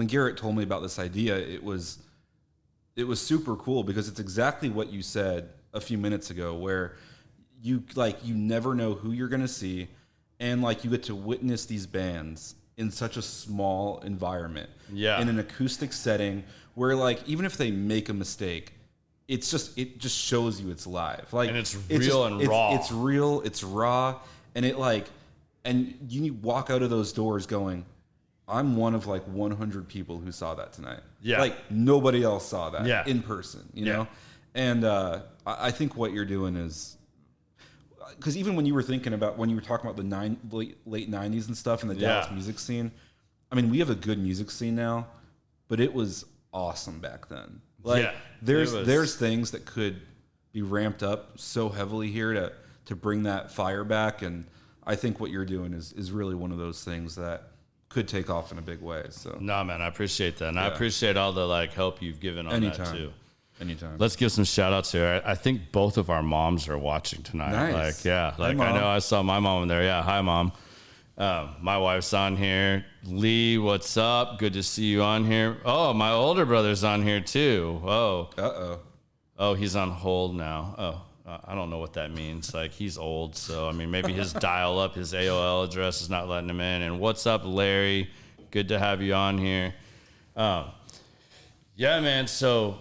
Garrett told me about this idea, it was super cool because it's exactly what you said a few minutes ago, where you never know who you're going to see, and like you get to witness these bands in such a small environment, in an acoustic setting where, like, even if they make a mistake, it just shows you it's live, like, and it's real and raw. It's real, it's raw, and and you walk out of those doors going, I'm one of like 100 people who saw that tonight. Yeah, like nobody else saw that in person, you know. And I think what you're doing is, because even when you were talking about the late 90s and stuff in the Dallas music scene, I mean, we have a good music scene now, but it was awesome back then. Like, there's things that could be ramped up so heavily here to bring that fire back, and I think what you're doing is really one of those things that could take off in a big way. So no, man, I appreciate that, and I appreciate all the like help you've given on that too. Anytime. Let's give some shout outs here. I think both of our moms are watching tonight. Nice. Like, I know I saw my mom in there. Yeah. Hi, Mom. My wife's on here. Lee, what's up? Good to see you on here. Oh, my older brother's on here too. Oh. Uh-oh. Oh, he's on hold now. Oh, I don't know what that means. Like, he's old. So, I mean, maybe his dial up, his AOL address is not letting him in. And what's up, Larry? Good to have you on here. Yeah, man. So,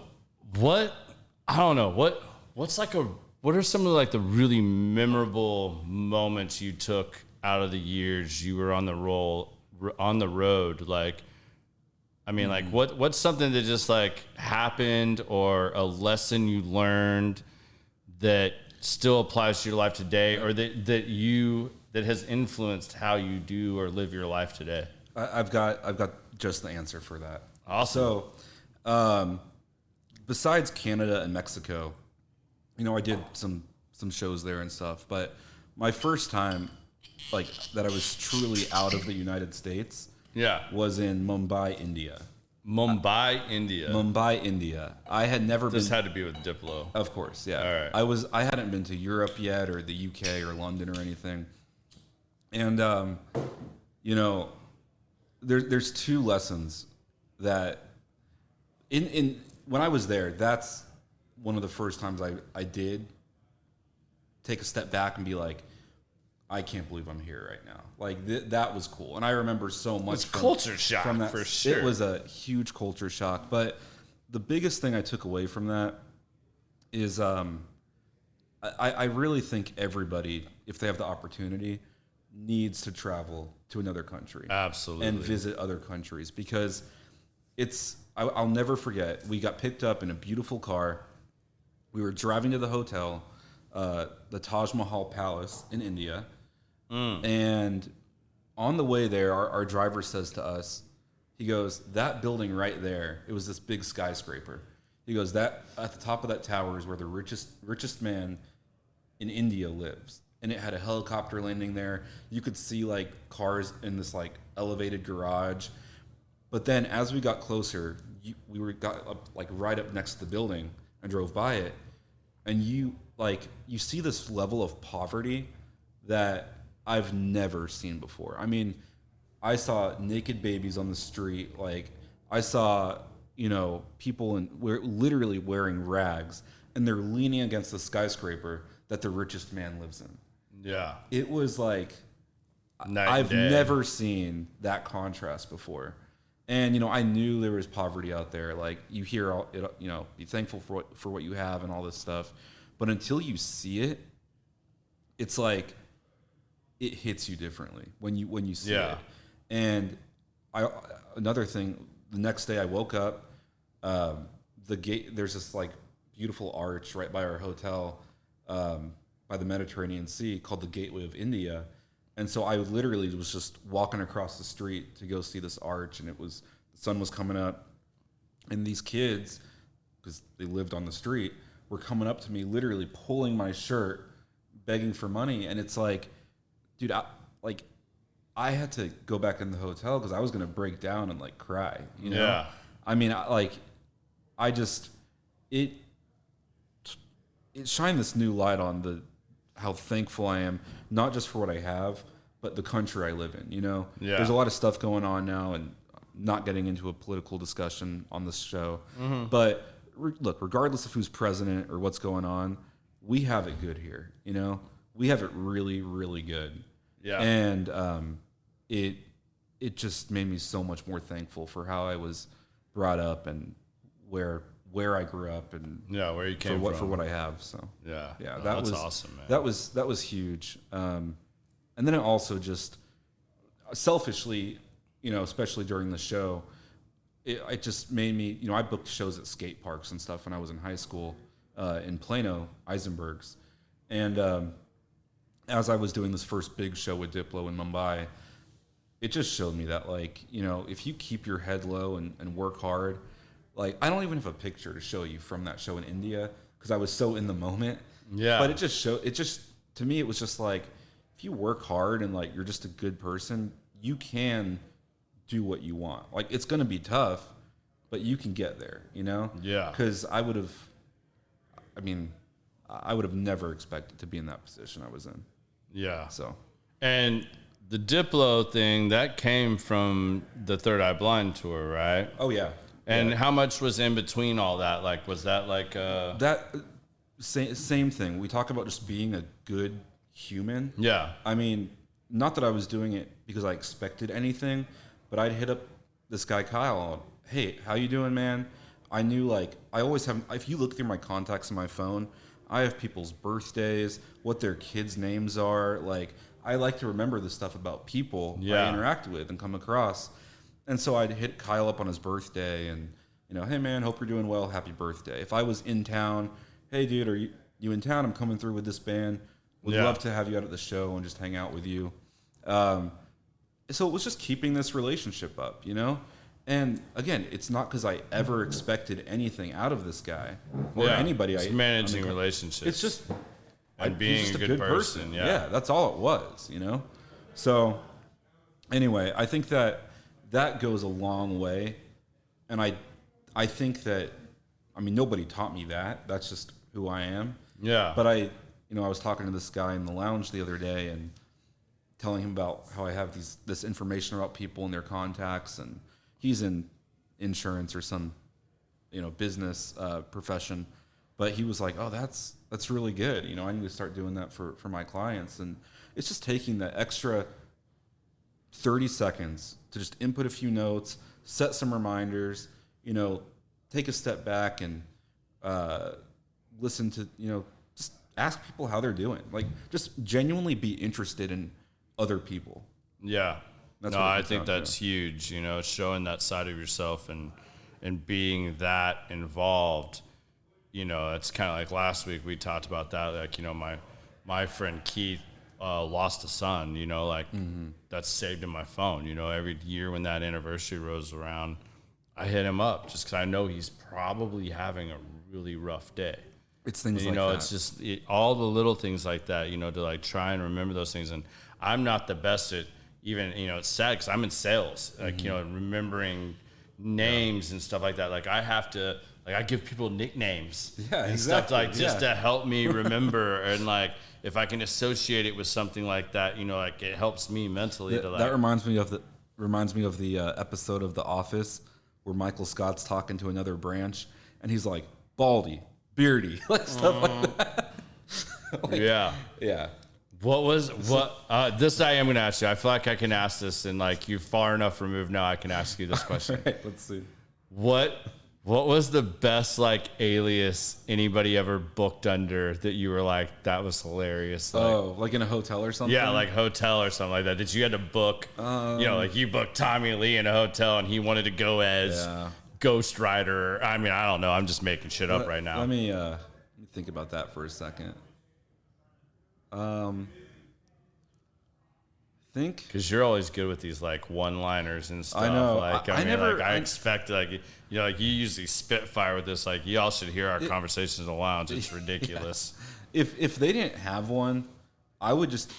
what are some of like the really memorable moments you took out of the years you were on the road? Like, I mean, like what's something that just like happened, or a lesson you learned that still applies to your life today, or that has influenced how you do or live your life today? I've got just the answer for that. Awesome. So, besides Canada and Mexico, you know, I did some shows there and stuff, but my first time, like, that I was truly out of the United States, was in Mumbai, India. Mumbai, India. I had never been. This had to be with Diplo. Of course, yeah. All right. I hadn't been to Europe yet, or the UK or London or anything. And you know, there's two lessons that when I was there, that's one of the first times I did take a step back and be like, I can't believe I'm here right now. Like, that was cool. And I remember so much. It's culture shock from that, for sure. It was a huge culture shock. But the biggest thing I took away from that is I really think everybody, if they have the opportunity, needs to travel to another country. Absolutely. And visit other countries, because I'll never forget, we got picked up in a beautiful car. We were driving to the hotel, the Taj Mahal Palace in India. And on the way there, our driver says to us, he goes, that building right there, it was this big skyscraper. He goes, that at the top of that tower is where the richest man in India lives. And it had a helicopter landing there. You could see like cars in this like elevated garage. But then as we got closer, we got up, like right up next to the building and drove by it. And you see this level of poverty that I've never seen before. I mean, I saw naked babies on the street. Like, I saw, you know, people literally wearing rags, and they're leaning against the skyscraper that the richest man lives in. Yeah. It was like, I've never seen that contrast before. And, I knew there was poverty out there. Like, you hear, be thankful for what you have and all this stuff. But until you see it, it's like, it hits you differently when you see it. And another thing, the next day I woke up, the gate, there's this like beautiful arch right by our hotel, by the Mediterranean Sea, called the Gateway of India. And so I literally was just walking across the street to go see this arch, and the sun was coming up, and these kids, because they lived on the street, were coming up to me, literally pulling my shirt, begging for money. And it's like, dude, I had to go back in the hotel because I was going to break down and like cry, Yeah. I mean, it shined this new light on how thankful I am, not just for what I have, but the country I live in, Yeah. There's a lot of stuff going on now, and not getting into a political discussion on this show. Mm-hmm. But look, regardless of who's president or what's going on, we have it good here, We have it really, really good. Yeah. And it just made me so much more thankful for how I was brought up and where I grew up, and where you came from, for what I have. So yeah, that's awesome, man. That was huge. And then it also just selfishly, especially during the show, it just made me, I booked shows at skate parks and stuff when I was in high school, in Plano, Eisenberg's, and as I was doing this first big show with Diplo in Mumbai, it just showed me that, like, if you keep your head low and work hard, like, I don't even have a picture to show you from that show in India because I was so in the moment. Yeah. But to me, it was just like, if you work hard and like you're just a good person, you can do what you want. Like, it's going to be tough, but you can get there, Yeah. Because I would have never expected to be in that position I was in. Yeah. So. And the Diplo thing, that came from the Third Eye Blind tour, right? Oh, yeah. And how much was in between all that? Like, was that like that same thing? We talk about just being a good human. Yeah. I mean, not that I was doing it because I expected anything, but I'd hit up this guy Kyle. Hey, how you doing, man? I knew, like, I always have. If you look through my contacts on my phone, I have people's birthdays, what their kids' names are. Like, I like to remember the stuff about people I interact with and come across. And so I'd hit Kyle up on his birthday and, hey, man, hope you're doing well. Happy birthday. If I was in town, hey, dude, are you in town? I'm coming through with this band. Would love to have you out at the show and just hang out with you. So it was just keeping this relationship up, And again, it's not because I ever expected anything out of this guy or anybody. It's managing relationships. It's just and being just a good person. Yeah, that's all it was, So anyway, I think that goes a long way, and I think that, nobody taught me that. That's just who I am. Yeah. But I was talking to this guy in the lounge the other day and telling him about how I have this information about people and their contacts, and he's in insurance or some, business profession. But he was like, oh, that's really good. I need to start doing that for my clients. And it's just taking that extra 30 seconds to just input a few notes, set some reminders, take a step back and listen to, just ask people how they're doing. Like, just genuinely be interested in other people. Yeah. That's I think that's huge, showing that side of yourself and being that involved. It's kind of like last week we talked about that. Like, my friend Keith lost a son, that's saved in my phone. Every year when that anniversary rolls around, I hit him up just because I know he's probably having a really rough day. It's things like that. that. It's just all the little things like that, to like try and remember those things. And I'm not the best at even, it's sad because I'm in sales, like, remembering names and stuff like that. Like, I have to, like, I give people nicknames and stuff like just to help me remember. And like, if I can associate it with something like that, like, it helps me mentally. That reminds me of the episode of The Office where Michael Scott's talking to another branch and he's like, baldy, beardy, like stuff like that. Yeah. This I am going to ask you. I feel like I can ask this, and like you're far enough removed now. I can ask you this question. All right, let's see. What was the best like alias anybody ever booked under that you were like that was hilarious? Like, Like in a hotel or something? yeah, like hotel or something like that. Did you had to book? Like you booked Tommy Lee in a hotel, and he wanted to go as Ghost Rider. I mean, I don't know. I'm just making shit up right now. Let me think about that for a second. Think because you're always good with these like one-liners and stuff. I know. Like I expect like like you usually spitfire with this. Like y'all should hear our conversations in the lounge. It's ridiculous. Yeah. If they didn't have one, I would just.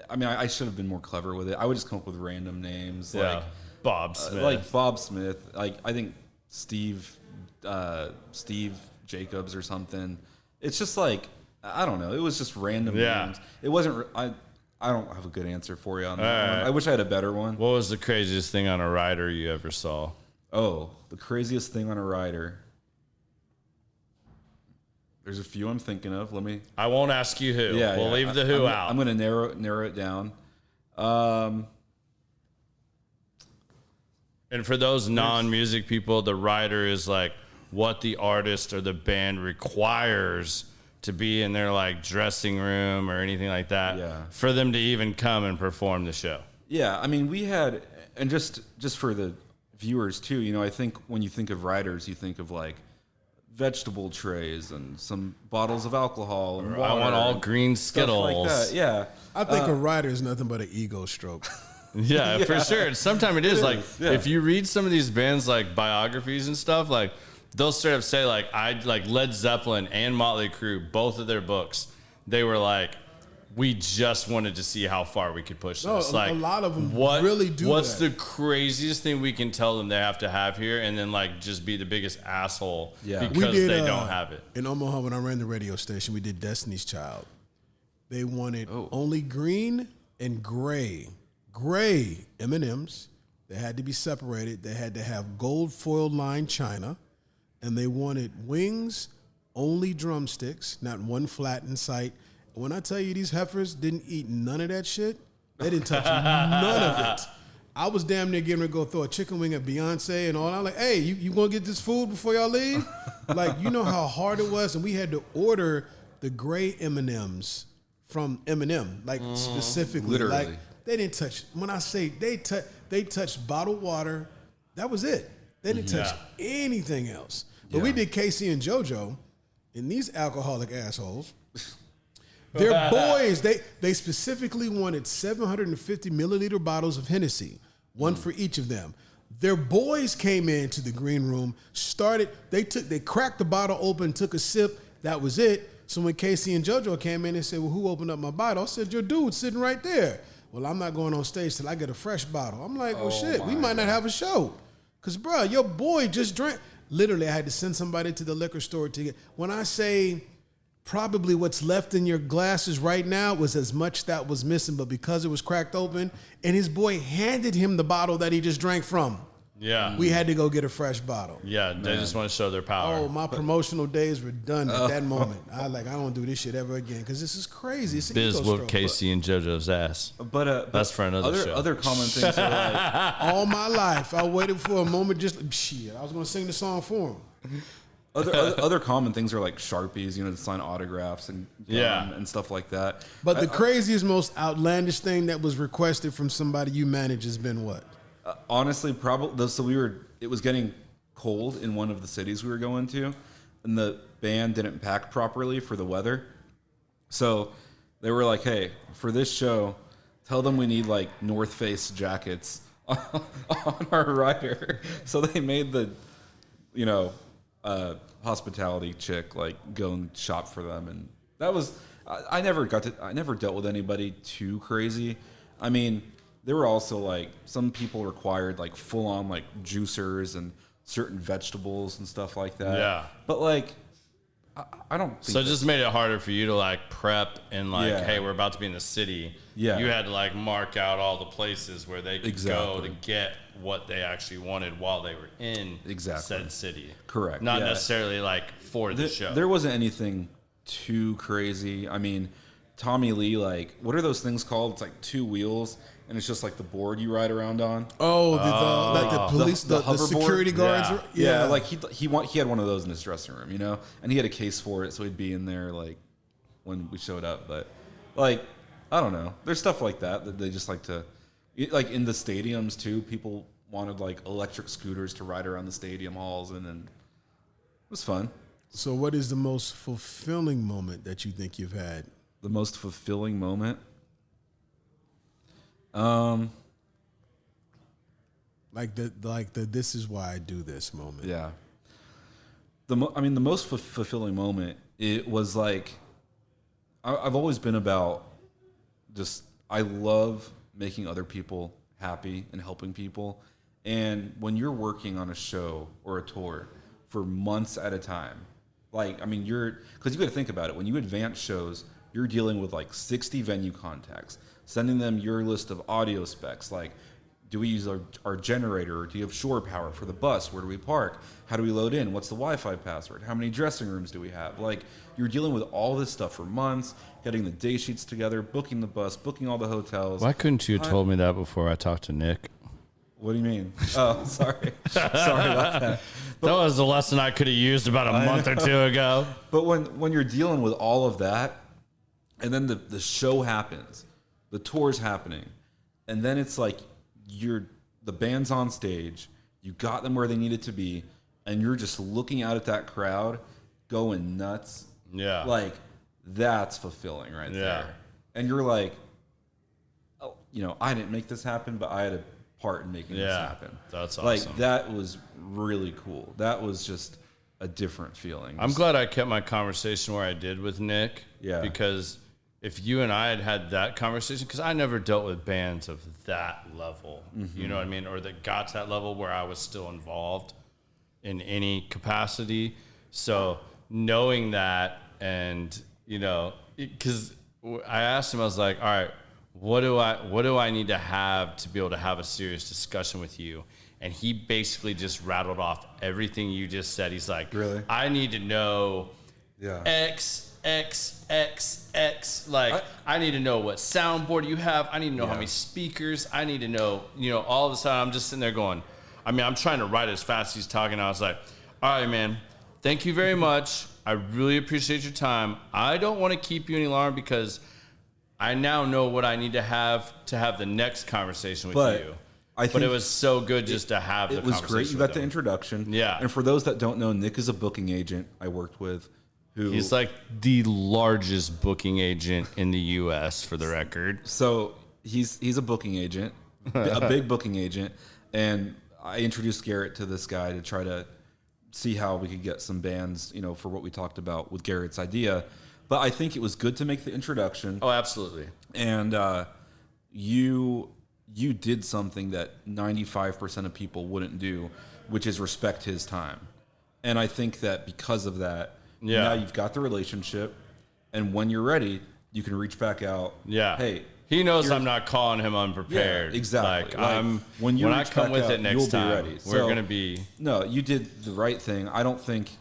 I mean, I should have been more clever with it. I would just come up with random names like Bob Smith. like Bob Smith. Like I think Steve Jacobs or something. It's just like I don't know. It was just random names. It wasn't. I don't have a good answer for you on that one. I wish I had a better one. What was the craziest thing on a rider you ever saw? Oh, the craziest thing on a rider. There's a few I'm thinking of. I won't ask you who. Yeah, we'll leave the who out. I'm going to narrow it down. And for those non-music people, the rider is like what the artist or the band requires to be in their like dressing room or anything like that for them to even come and perform the show. Yeah, I mean, we had, and just for the viewers too, I think when you think of riders, you think of like vegetable trays and some bottles of alcohol and water. I want all green Skittles. Like that. Yeah, I think a rider is nothing but an ego stroke. Yeah, for sure. Sometimes it is like if you read some of these bands like biographies and stuff, like they'll straight up say like Led Zeppelin and Motley Crue, both of their books, they were like, we just wanted to see how far we could push this. Like a lot of them really do. What's the craziest thing we can tell them they have to have here, and then like just be the biggest asshole because they don't have it. In Omaha, when I ran the radio station, we did Destiny's Child. They wanted only green and gray M&Ms. They had to be separated. They had to have gold foil lined china. And they wanted wings, only drumsticks, not one flat in sight. And when I tell you these heifers didn't eat none of that shit, they didn't touch none of it. I was damn near getting ready to go throw a chicken wing at Beyonce and all. I'm like, hey, you gonna get this food before y'all leave? Like, you know how hard it was? And we had to order the gray M&Ms from M&M, like specifically. Literally. Like, they didn't touch, when I say they touched bottled water, that was it. They didn't touch anything else. But we did Casey and JoJo, and these alcoholic assholes, their boys, they specifically wanted 750 milliliter bottles of Hennessy, one for each of them. Their boys came into the green room, they cracked the bottle open, took a sip, that was it. So when Casey and JoJo came in, they said, well, who opened up my bottle? I said, your dude sitting right there. Well, I'm not going on stage till I get a fresh bottle. I'm like, well, shit, we might not have a show. Because, bro, your boy just drank. Literally, I had to send somebody to the liquor store to get. When I say probably what's left in your glasses right now was as much that was missing, but because it was cracked open, and his boy handed him the bottle that he just drank from. Yeah. We had to go get a fresh bottle. Yeah, they just want to show their power. Oh, my promotional days were done at that moment. I don't do this shit ever again because this is crazy. It's an Biz ego whooped stroke. Casey and JoJo's ass. But that's for another show. Other common things are like all my life, I waited for a moment. I was going to sing the song for him. Other common things are like Sharpies, to sign autographs and and stuff like that. But the craziest, most outlandish thing that was requested from somebody you manage has been what? Honestly, probably. So it was getting cold in one of the cities we were going to, and the band didn't pack properly for the weather. So they were like, "Hey, for this show, tell them we need like North Face jackets on our rider." So they made the, hospitality chick like go and shop for them, and that was. I never dealt with anybody too crazy. I mean. There were also like some people required like full on like juicers and certain vegetables and stuff like that. Yeah. But like, I don't think so it just made it harder for you to like prep and like, hey, we're about to be in the city. Yeah. You had to like mark out all the places where they could go to get what they actually wanted while they were in said city. Correct. Not necessarily like for the show. There wasn't anything too crazy. I mean, Tommy Lee, like, what are those things called? It's like 2 wheels, and it's just like the board you ride around on. Oh, like the police, the hoverboard? security guards. Yeah, like he had one of those in his dressing room, you know, and he had a case for it, so he'd be in there like when we showed up. But like, I don't know, there's stuff like that they just like to, like in the stadiums too. People wanted like electric scooters to ride around the stadium halls, and then it was fun. So, what is the most fulfilling moment that you think you've had? The most fulfilling moment. Like the this is why I do this moment. Yeah. The most fulfilling moment, it was like, I've always been about just, I love making other people happy and helping people. And when you're working on a show or a tour for months at a time, like, I mean, because you got to think about it. When you advance shows, you're dealing with like 60 venue contacts, sending them your list of audio specs, like, do we use our generator, or do you have shore power for the bus? Where do we park? How do we load in? What's the Wi-Fi password? How many dressing rooms do we have? Like, you're dealing with all this stuff for months, getting the day sheets together, booking the bus, booking all the hotels. Why couldn't you have told me that before I talked to Nick? What do you mean? Oh, sorry. Sorry about that. That was a lesson I could have used about a month or two ago. But when you're dealing with all of that, and then the show happens, the tour's happening, and then it's like, the band's on stage, you got them where they needed to be, and you're just looking out at that crowd going nuts. Yeah. Like, that's fulfilling right there. And you're like, oh, you know, I didn't make this happen, but I had a part in making this happen. That's awesome. Like, that was really cool. That was just a different feeling. I'm glad I kept my conversation where I did with Nick. Yeah. Because if you and I had that conversation, because I never dealt with bands of that level, you know what I mean? Or that got to that level where I was still involved in any capacity. So knowing that, and, you know, because I asked him, I was like, all right, what do I need to have to be able to have a serious discussion with you? And he basically just rattled off everything you just said. He's like, really? I need to know X. Like, I need to know what soundboard you have. I need to know how many speakers. I need to know, you know, all of a sudden I'm just sitting there going, I mean, I'm trying to write as fast as he's talking. I was like, all right, man, thank you very much. I really appreciate your time. I don't want to keep you any longer because I now know what I need to have the next conversation with you. But it was so good just to have the conversation. It was great. You got the introduction. Yeah. And for those that don't know, Nick is a booking agent I worked with. He's like the largest booking agent in the U.S. for the record. So he's a booking agent, a big booking agent, and I introduced Garrett to this guy to try to see how we could get some bands, you know, for what we talked about with Garrett's idea. But I think it was good to make the introduction. Oh, absolutely. And you did something that 95% of people wouldn't do, which is respect his time. And I think that because of that, now you've got the relationship, and when you're ready, you can reach back out. Yeah. Hey, he knows I'm not calling him unprepared. Yeah, exactly. Like, when I come with it next time, we're going to be. No, you did the right thing. I don't think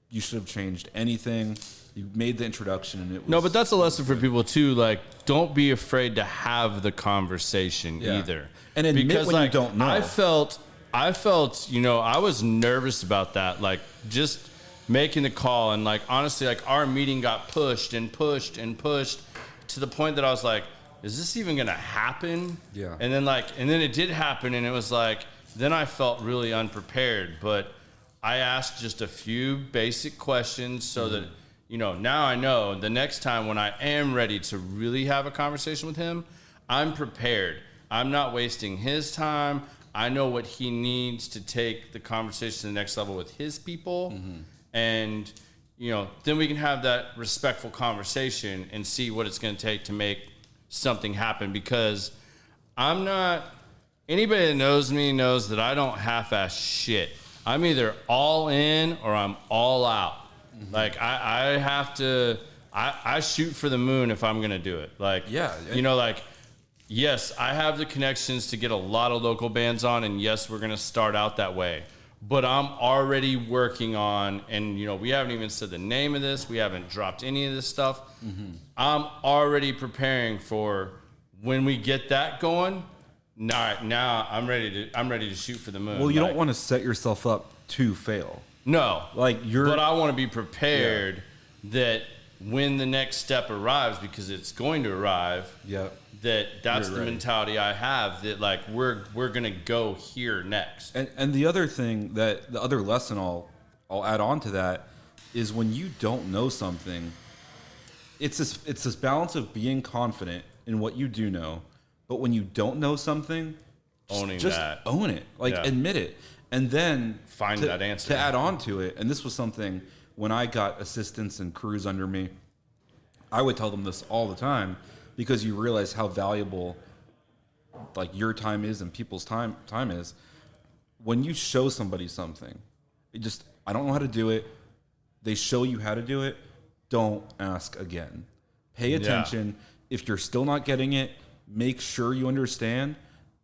you should have changed anything. You made the introduction, and it was. No, but that's a lesson for people too. Like, don't be afraid to have the conversation either. And admit when you don't know. I felt, you know, I was nervous about that. Like, just making the call, and like, honestly, like, our meeting got pushed and pushed and pushed to the point that I was like, is this even gonna happen? Yeah. And then it did happen, and it was like, then I felt really unprepared. But I asked just a few basic questions so that, you know, now I know the next time when I am ready to really have a conversation with him, I'm prepared. I'm not wasting his time. I know what he needs to take the conversation to the next level with his people. And, you know, then we can have that respectful conversation and see what it's going to take to make something happen. Because anybody that knows me knows that I don't half-ass shit. I'm either all in or I'm all out. Like, I have to, I shoot for the moon if I'm going to do it. Like, you know, like, yes, I have the connections to get a lot of local bands on, and yes, we're going to start out that way. but I'm already working on, and we haven't even said the name of this. We haven't dropped any of this stuff. I'm already preparing for when we get that going. Now I'm ready to shoot for the moon. Well, you don't want to set yourself up to fail. No, but I want to be prepared that when the next step arrives, because it's going to arrive. Yeah. That's the mentality I have, that we're gonna go here next. And the other thing, the other lesson I'll add on to that is, when you don't know something, it's this balance of being confident in what you do know, but when you don't know something, just own it, admit it, and then find that answer to add on to it. And this was something, when I got assistants and crews under me, I would tell them this all the time, because you realize how valuable your time is and people's time is. When you show somebody something, I don't know how to do it. They show you how to do it. Don't ask again. Pay attention. If you're still not getting it, make sure you understand.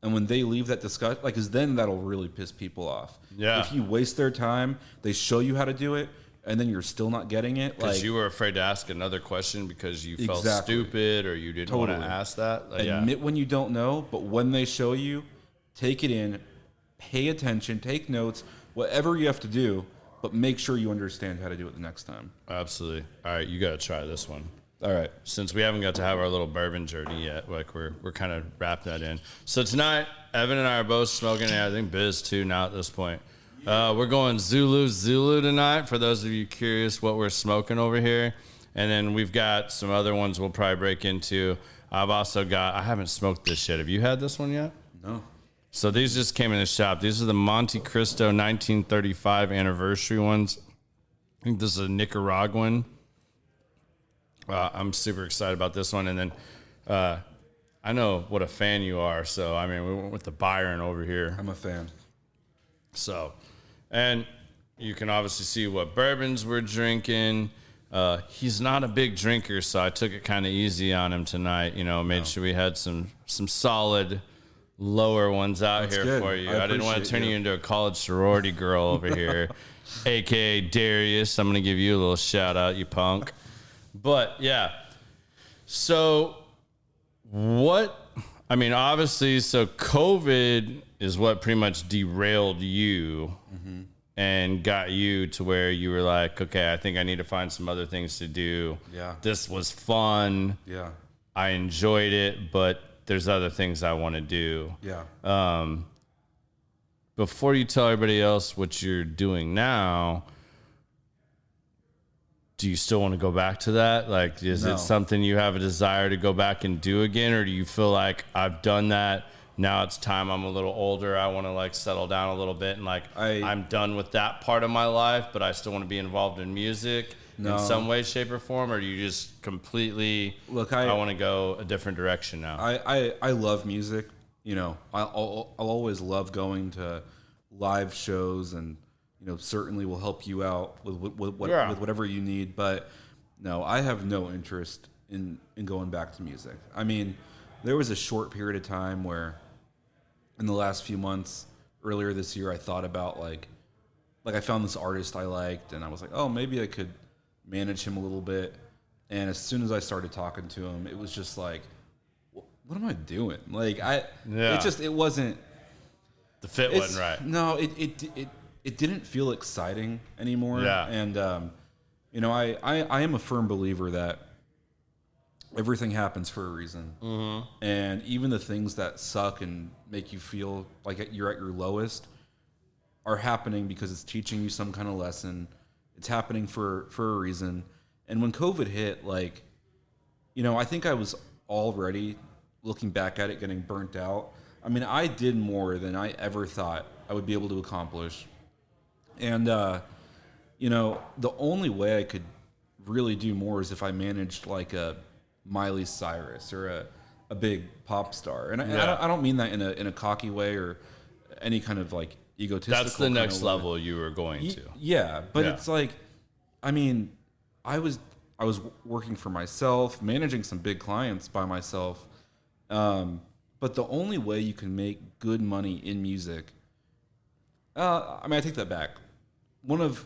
And when they leave that discussion, because then that'll really piss people off. Yeah. If you waste their time, they show you how to do it, and then you're still not getting it. Because you were afraid to ask another question because you felt stupid, or you didn't want to ask that. Admit when you don't know, but when they show you, take it in, pay attention, take notes, whatever you have to do, but make sure you understand how to do it the next time. Absolutely. All right, you got to try this one. All right. Since we haven't got to have our little bourbon journey yet, we're kind of wrapping that in. So tonight, Evan and I are both smoking, and I think Biz too now at this point. We're going Zulu tonight, for those of you curious what we're smoking over here. And then we've got some other ones we'll probably break into. I haven't smoked this yet. Have you had this one yet? No. So these just came in the shop. These are the Monte Cristo 1935 anniversary ones. I think this is a Nicaraguan. I'm super excited about this one. And then I know what a fan you are. So, we went with the Byron over here. I'm a fan. So, and you can obviously see what bourbons we're drinking. He's not a big drinker, so I took it kind of easy on him tonight. Made sure we had some solid lower ones out here for you. I didn't want to turn you into a college sorority girl over here, a.k.a. Darius. I'm going to give you a little shout out, you punk. But, yeah. So, obviously, so COVID is what pretty much derailed you and got you to where you were like, okay, I think I need to find some other things to do. Yeah. This was fun. Yeah. I enjoyed it, but there's other things I want to do. Yeah. Before you tell everybody else what you're doing now, do you still want to go back to that? Is it something you have a desire to go back and do again? Or do you feel like I've done that? Now it's time. I'm a little older. I want to settle down a little bit. And I'm done with that part of my life, but I still want to be involved in music in some way, shape, or form. Or do you just completely I want to go a different direction now? I love music. I'll always love going to live shows, and certainly will help you out with whatever you need. But no, I have no interest in going back to music. There was a short period of time where, in the last few months, earlier this year, I thought about I found this artist I liked, and I was like, oh, maybe I could manage him a little bit. And as soon as I started talking to him, it was just like, what am I doing? It wasn't. The fit wasn't right. No, it didn't feel exciting anymore. Yeah. And I am a firm believer that everything happens for a reason. Mm-hmm. And even the things that suck and make you feel like you're at your lowest are happening because it's teaching you some kind of lesson. It's happening for a reason. And when COVID hit, I think I was already, looking back at it, getting burnt out. I did more than I ever thought I would be able to accomplish. And, the only way I could really do more is if I managed a Miley Cyrus or a big pop star. And I don't mean that in a cocky way or any kind of egotistical. That's the next level you were going to. Yeah, but it's I was working for myself, managing some big clients by myself. But the only way you can make good money in music I mean, I take that back. One of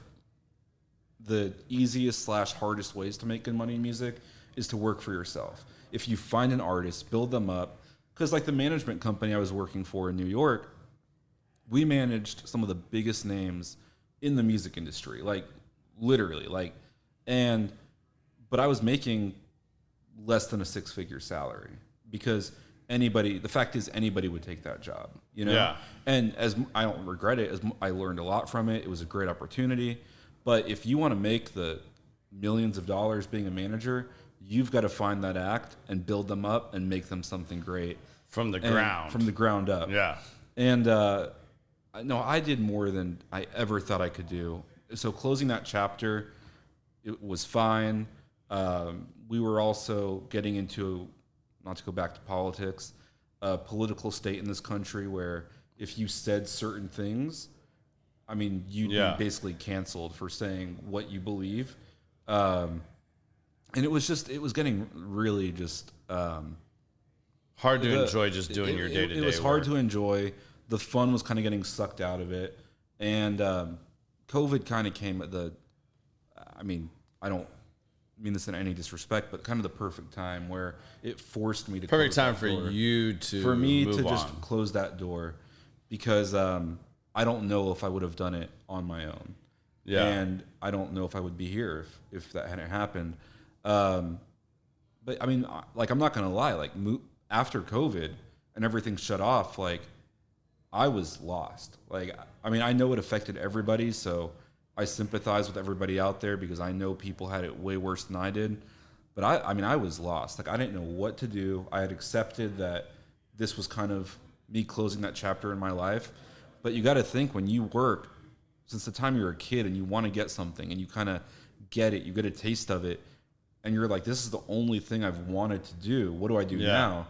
the easiest / hardest ways to make good money in music is to work for yourself. If you find an artist, build them up. Because like the management company I was working for in New York, we managed some of the biggest names in the music industry, like literally, but I was making less than a 6-figure salary because the fact is anybody would take that job, you know? Yeah. And as I don't regret it, as I learned a lot from it. It was a great opportunity. But if you want to make the millions of dollars being a manager, you've got to find that act and build them up and make them something great. From the ground up. Yeah. And no, I did more than I ever thought I could do. So closing that chapter, it was fine. We were also getting into, not to go back to politics, a political state in this country where if you said certain things, I mean, you'd be basically canceled for saying what you believe. And it was getting really just hard to enjoy just doing your day-to-day It was hard to enjoy. The fun was kind of getting sucked out of it. And COVID kind of came at I mean, I don't mean this in any disrespect, but kind of the perfect time where it forced me to perfect close time that for door. you to For me move to on. just close that door because I don't know if I would have done it on my own. Yeah. And I don't know if I would be here if that hadn't happened. But I mean, like, I'm not going to lie, like after COVID and everything shut off, like I was lost. Like, I mean, I know it affected everybody. So I sympathize with everybody out there because I know people had it way worse than I did. But I mean, I was lost. Like, I didn't know what to do. I had accepted that this was kind of me closing that chapter in my life. But you got to think when you work, since the time you're a kid and you want to get something and you kind of get it, you get a taste of it, and you're like, this is the only thing I've wanted to do. What do I do now?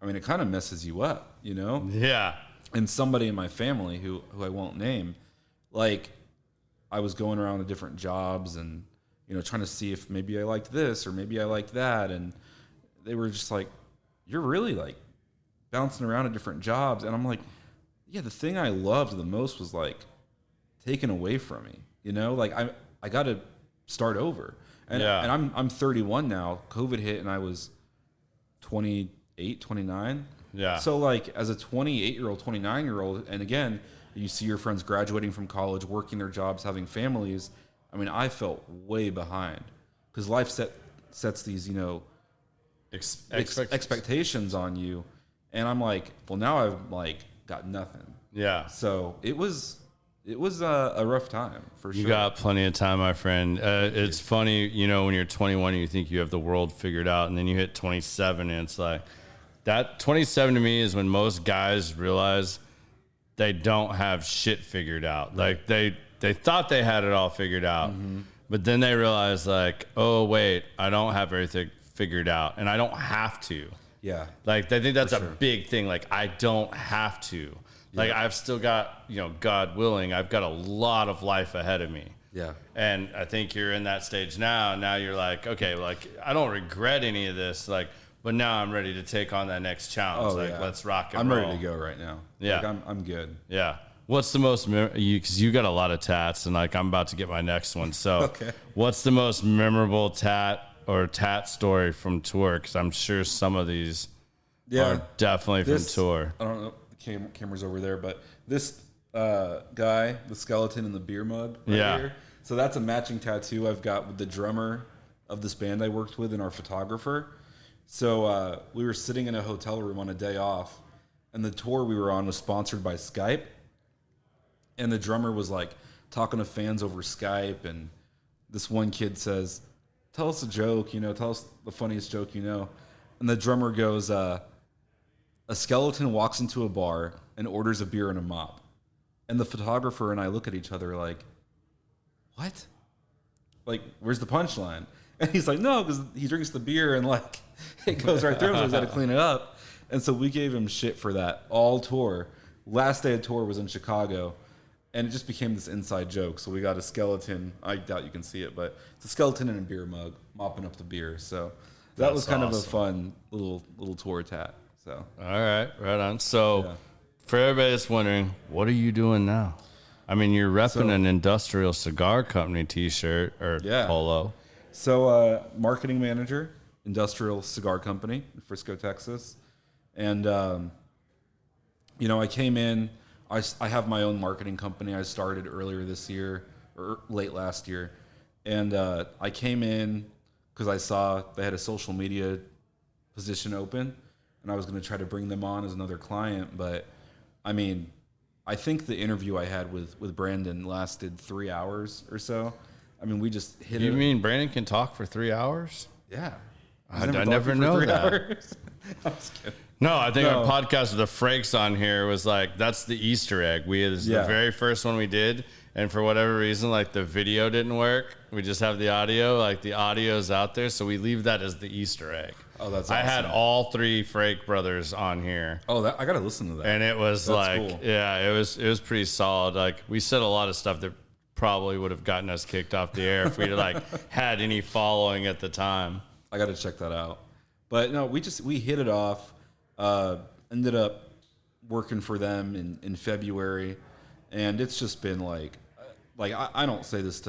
I mean, it kind of messes you up, you know? Yeah. And somebody in my family who I won't name, like, I was going around to different jobs and, you know, trying to see if maybe I liked this or maybe I liked that. And they were just like, you're really like bouncing around to different jobs. And I'm like, yeah, the thing I loved the most was like taken away from me, you know, like I got to start over. And I'm 31 now. COVID hit and I was 28, 29. Yeah. So like as a 28-year-old, 29-year-old, and again, you see your friends graduating from college, working their jobs, having families. I mean, I felt way behind because life sets these, you know, expectations on you. And I'm like, well, now I've like got nothing. Yeah. So it was a rough time for sure. You got plenty of time, my friend. It's funny, you know, when you're 21 and you think you have the world figured out, and then you hit 27 and it's like, that 27 to me is when most guys realize they don't have shit figured out. Like they thought they had it all figured out, but then they realize like, oh wait, I don't have everything figured out and I don't have to. Yeah. Like I think that's a big thing. Like I don't have to. Like I've still got, you know, God willing, I've got a lot of life ahead of me. Yeah. And I think you're in that stage now. Now you're like, okay, like I don't regret any of this. Like, but now I'm ready to take on that next challenge. Let's rock and roll. I'm ready to go right now. Yeah. Like, I'm good. Yeah. What's the most, because you got a lot of tats and like I'm about to get my next one. So Okay. What's the most memorable tat or tat story from tour? Because I'm sure some of these are definitely from tour. I don't know. The camera's over there, but this guy, the skeleton in the beer mug right here. So that's a matching tattoo I've got with the drummer of this band I worked with and our photographer. So we were sitting in a hotel room on a day off, and the tour we were on was sponsored by Skype. And the drummer was like talking to fans over Skype, and this one kid says, "Tell us a joke, you know, tell us the funniest joke you know." And the drummer goes, "A skeleton walks into a bar and orders a beer and a mop." And the photographer and I look at each other like, "What? Like, where's the punchline?" And he's like, "No, because he drinks the beer and like it goes right through him, so he's got to clean it up." And so we gave him shit for that all tour. Last day of tour was in Chicago, and it just became this inside joke. So we got a skeleton. I doubt you can see it, but it's a skeleton in a beer mug mopping up the beer. So that was kind of a fun little tour tat. So all right, right on. So for everybody that's wondering, what are you doing now? I mean, you're repping an industrial cigar company T-shirt or polo. So, marketing manager, industrial cigar company in Frisco, Texas. And, you know, I came in, I have my own marketing company. I started earlier this year or late last year. And I came in because I saw they had a social media position open, and I was going to try to bring them on as another client. But, I mean, I think the interview I had with Brandon lasted 3 hours or so. I mean, we just hit it. You mean Brandon can talk for 3 hours? Yeah. I never know that. I was kidding. No, I think our podcast with the Frakes on here was like, that's the Easter egg. It was the very first one we did. And for whatever reason, like the video didn't work. We just have the audio. Like the audio's out there. So we leave that as the Easter egg. Oh, that's awesome. I had all 3 Frake brothers on here. Oh, I got to listen to that. And it was that's like, cool. yeah, it was pretty solid. Like we said a lot of stuff that probably would have gotten us kicked off the air if we'd like had any following at the time. I got to check that out. But no, we hit it off. Ended up working for them in February, and it's just been like I don't say this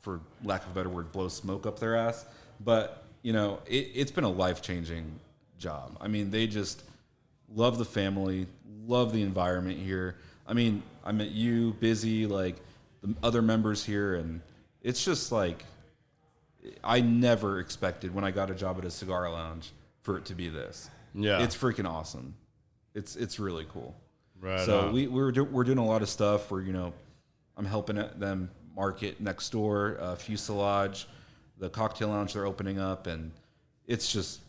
for lack of a better word, blow smoke up their ass, but you know, it's been a life-changing job. I mean, they just love the family, love the environment here. I mean, I met you, Busy, like the other members here, and it's just like I never expected when I got a job at a cigar lounge for it to be this. Yeah, it's freaking awesome. It's really cool. Right. So we're doing a lot of stuff where, you know, I'm helping them market next door, Fuselage, the cocktail lounge they're opening up, and it's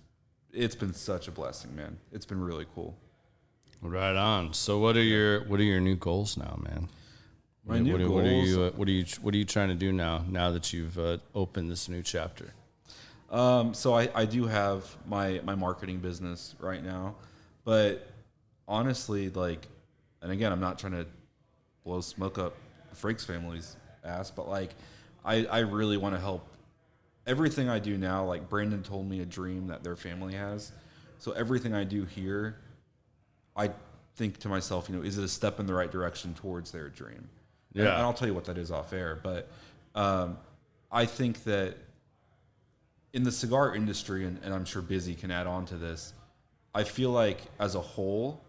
been such a blessing, man. It's been really cool. Right on. So what are your new goals now, man? My new goals. What are you trying to do now that you've opened this new chapter? So I do have my marketing business right now, but honestly, like, and again, I'm not trying to blow smoke up Frakes family's ass, but like, I really want to help. Everything I do now, like Brandon told me a dream that their family has. So everything I do here, I think to myself, you know, is it a step in the right direction towards their dream? Yeah. And I'll tell you what that is off air, but I think that in the cigar industry, and I'm sure Busy can add on to this, I feel like as a whole,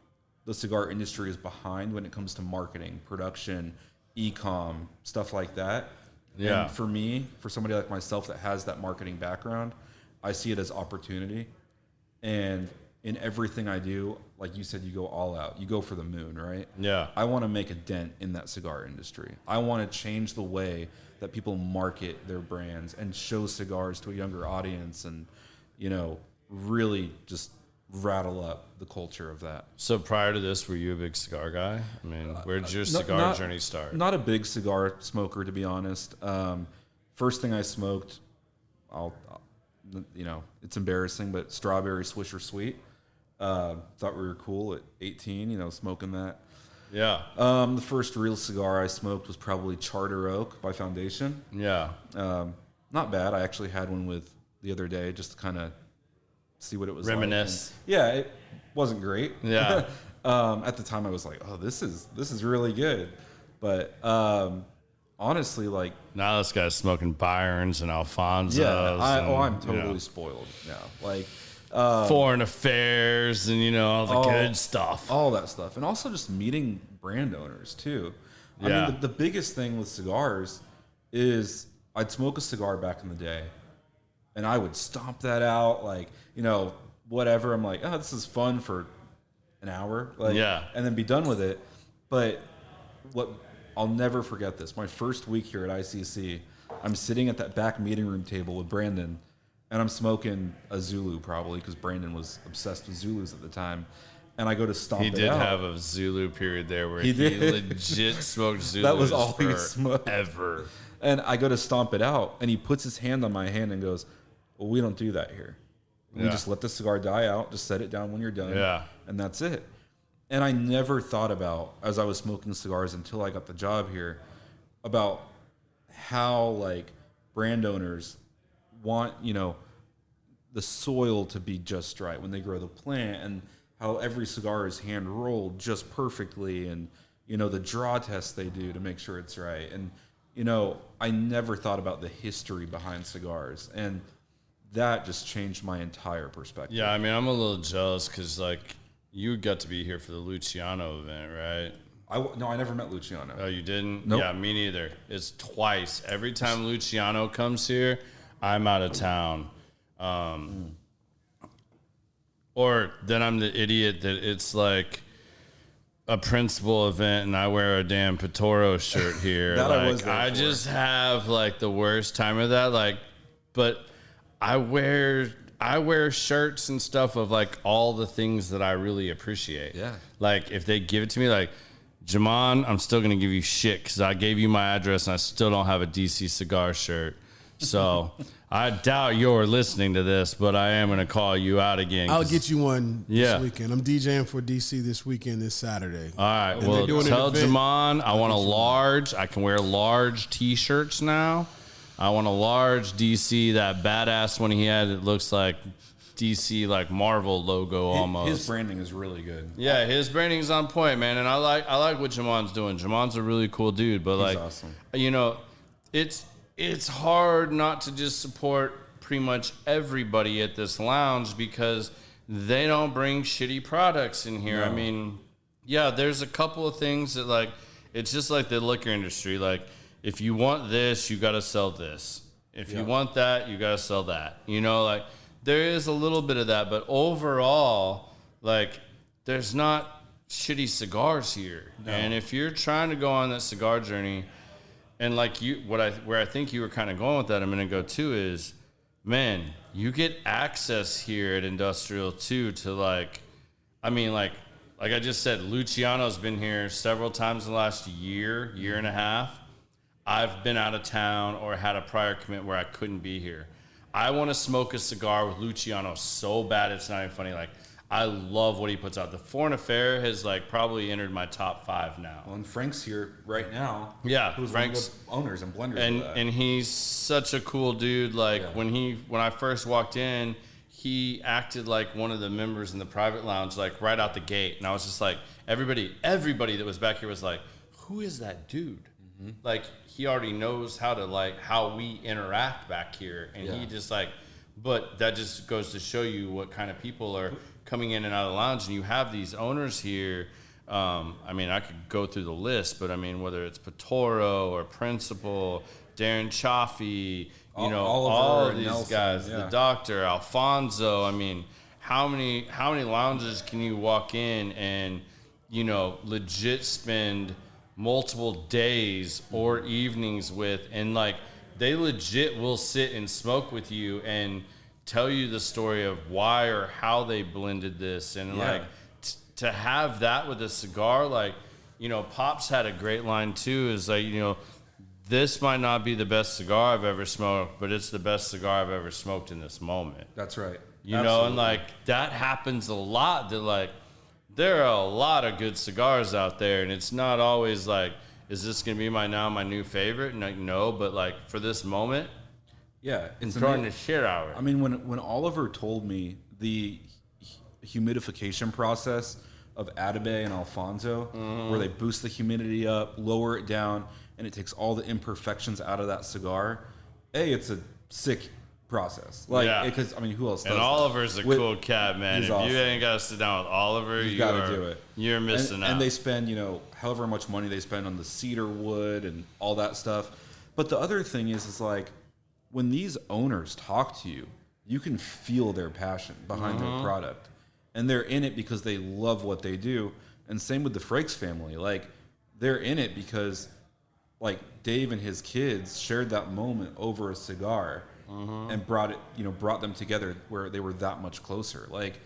the cigar industry is behind when it comes to marketing, production, e-com, stuff like that. Yeah. And for me, for somebody like myself that has that marketing background, I see it as opportunity. And in everything I do, like you said, you go all out. You go for the moon, right? Yeah. I want to make a dent in that cigar industry. I want to change the way that people market their brands and show cigars to a younger audience and, you know, really just rattle up the culture of that. So prior to this, were you a big cigar guy? I mean, where did your cigar journey start? Not a big cigar smoker, to be honest. First thing I smoked, you know, it's embarrassing, but strawberry Swisher Sweet. Thought we were cool at 18, you know, smoking that. Yeah. The first real cigar I smoked was probably Charter Oak by Foundation. Yeah. Not bad. I actually had one with the other day just to kind of see what it was reminisce. Like. Yeah, it wasn't great. Yeah. At the time I was like, oh, this is really good. But honestly, like, now this guy's smoking Byrons and Alfonsos. Yeah, I'm totally spoiled now. Like Foreign Affairs and, you know, all the good stuff. All that stuff. And also just meeting brand owners too. I mean, the biggest thing with cigars is I'd smoke a cigar back in the day and I would stomp that out, like, you know, whatever. I'm like, oh, this is fun for an hour. Like, yeah. And then be done with it. But I'll never forget this. My first week here at ICC, I'm sitting at that back meeting room table with Brandon, and I'm smoking a Zulu probably because Brandon was obsessed with Zulus at the time. And I go to stomp it out. He did have a Zulu period there where he legit smoked Zulus. That was all he smoked. Ever. And I go to stomp it out, and he puts his hand on my hand and goes, well, we don't do that here. We just let the cigar die out, just set it down when you're done, and that's it. And I never thought about, as I was smoking cigars until I got the job here, about how, like, brand owners want, you know, the soil to be just right when they grow the plant, and how every cigar is hand rolled just perfectly, and the draw tests they do to make sure it's right. And, I never thought about the history behind cigars. And that just changed my entire perspective. Yeah, I mean, I'm a little jealous because, like, you got to be here for the Luciano event, right? No, I never met Luciano. Oh, you didn't? Nope. Yeah, me neither. It's twice. Every time Luciano comes here, I'm out of town. Or then I'm the idiot that it's like a principal event and I wear a damn Patoro shirt here. I just have like the worst time of that. Like, but I wear shirts and stuff of like all the things that I really appreciate. Yeah. Like if they give it to me, like, Jamon, I'm still going to give you shit because I gave you my address and I still don't have a DC cigar shirt. So I doubt you're listening to this, but I am going to call you out again. I'll get you one this weekend. I'm DJing for DC this weekend, this Saturday. All right. And well, tell Jamon I want a large. I can wear large T-shirts now. I want a large DC, that badass one he had. It looks like DC, like Marvel logo almost. His branding is really good. Yeah, his branding's on point, man. And I like what Jamon's doing. Jamon's a really cool dude, but He's awesome. It's hard not to just support pretty much everybody at this lounge because they don't bring shitty products in here. No. I mean, yeah, there's a couple of things that, like, it's just like the liquor industry. Like, if you want this, you got to sell this. If you want that, you got to sell that. Like, there is a little bit of that, but overall, like, there's not shitty cigars here. No. And if you're trying to go on that cigar journey, and like where I think you were kind of going with that a minute ago too is, man, you get access here at Industrial too to like I just said, Luciano's been here several times in the last year and a half. I've been out of town or had a prior commitment where I couldn't be here. I want to smoke a cigar with Luciano so bad it's not even funny. Like, I love what he puts out. The Foreign Affair has like probably entered my top 5 now. Well, and Frank's here right now. Yeah, who's Frank's one of the owners and blenders. And he's such a cool dude. Like when I first walked in, he acted like one of the members in the private lounge, like right out the gate. And I was just like, everybody that was back here was like, who is that dude? Mm-hmm. Like, he already knows how we interact back here, and he just like. But that just goes to show you what kind of people are coming in and out of the lounge. And you have these owners here. I mean, I could go through the list, but I mean, whether it's Patoro or Principal, Darren Chaffee, all of these Nelson, guys, the Doctor, Alfonso. I mean, how many lounges can you walk in and, legit spend multiple days or evenings with, and like, they legit will sit and smoke with you and tell you the story of why or how they blended this. And to have that with a cigar, like, Pops had a great line too, is like, this might not be the best cigar I've ever smoked, but it's the best cigar I've ever smoked in this moment. That's right. And like, that happens a lot, that like, there are a lot of good cigars out there, and it's not always like, is this going to be my new favorite? And like, no, but like for this moment, it's throwing the shit out of it. I mean, when Oliver told me the humidification process of Atabey and Alfonso, where they boost the humidity up, lower it down, and it takes all the imperfections out of that cigar, it's a sick process. Because I mean, who else does and Oliver's a cool cat, man. If awesome. You ain't got to sit down with Oliver, you got to do it. You're missing out. And they spend, however much money they spend on the cedar wood and all that stuff. But the other thing is like, when these owners talk to you, you can feel their passion behind their product, and they're in it because they love what they do. And same with the Frakes family, like, they're in it because, like, Dave and his kids shared that moment over a cigar. And brought them together where they were that much closer. Like,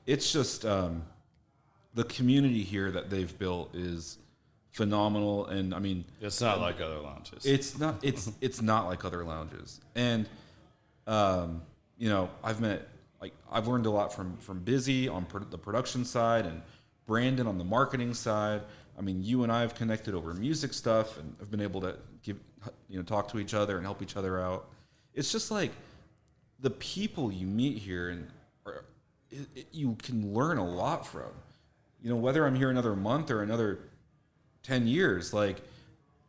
it's just the community here that they've built is phenomenal. And I mean, it's not like other lounges. It's not like other lounges. And I've learned a lot from Busy on the production side and Brandon on the marketing side. I mean, you and I have connected over music stuff and have been able to talk to each other and help each other out. It's just like the people you meet here, and you can learn a lot from. Whether I'm here another month or another 10 years, like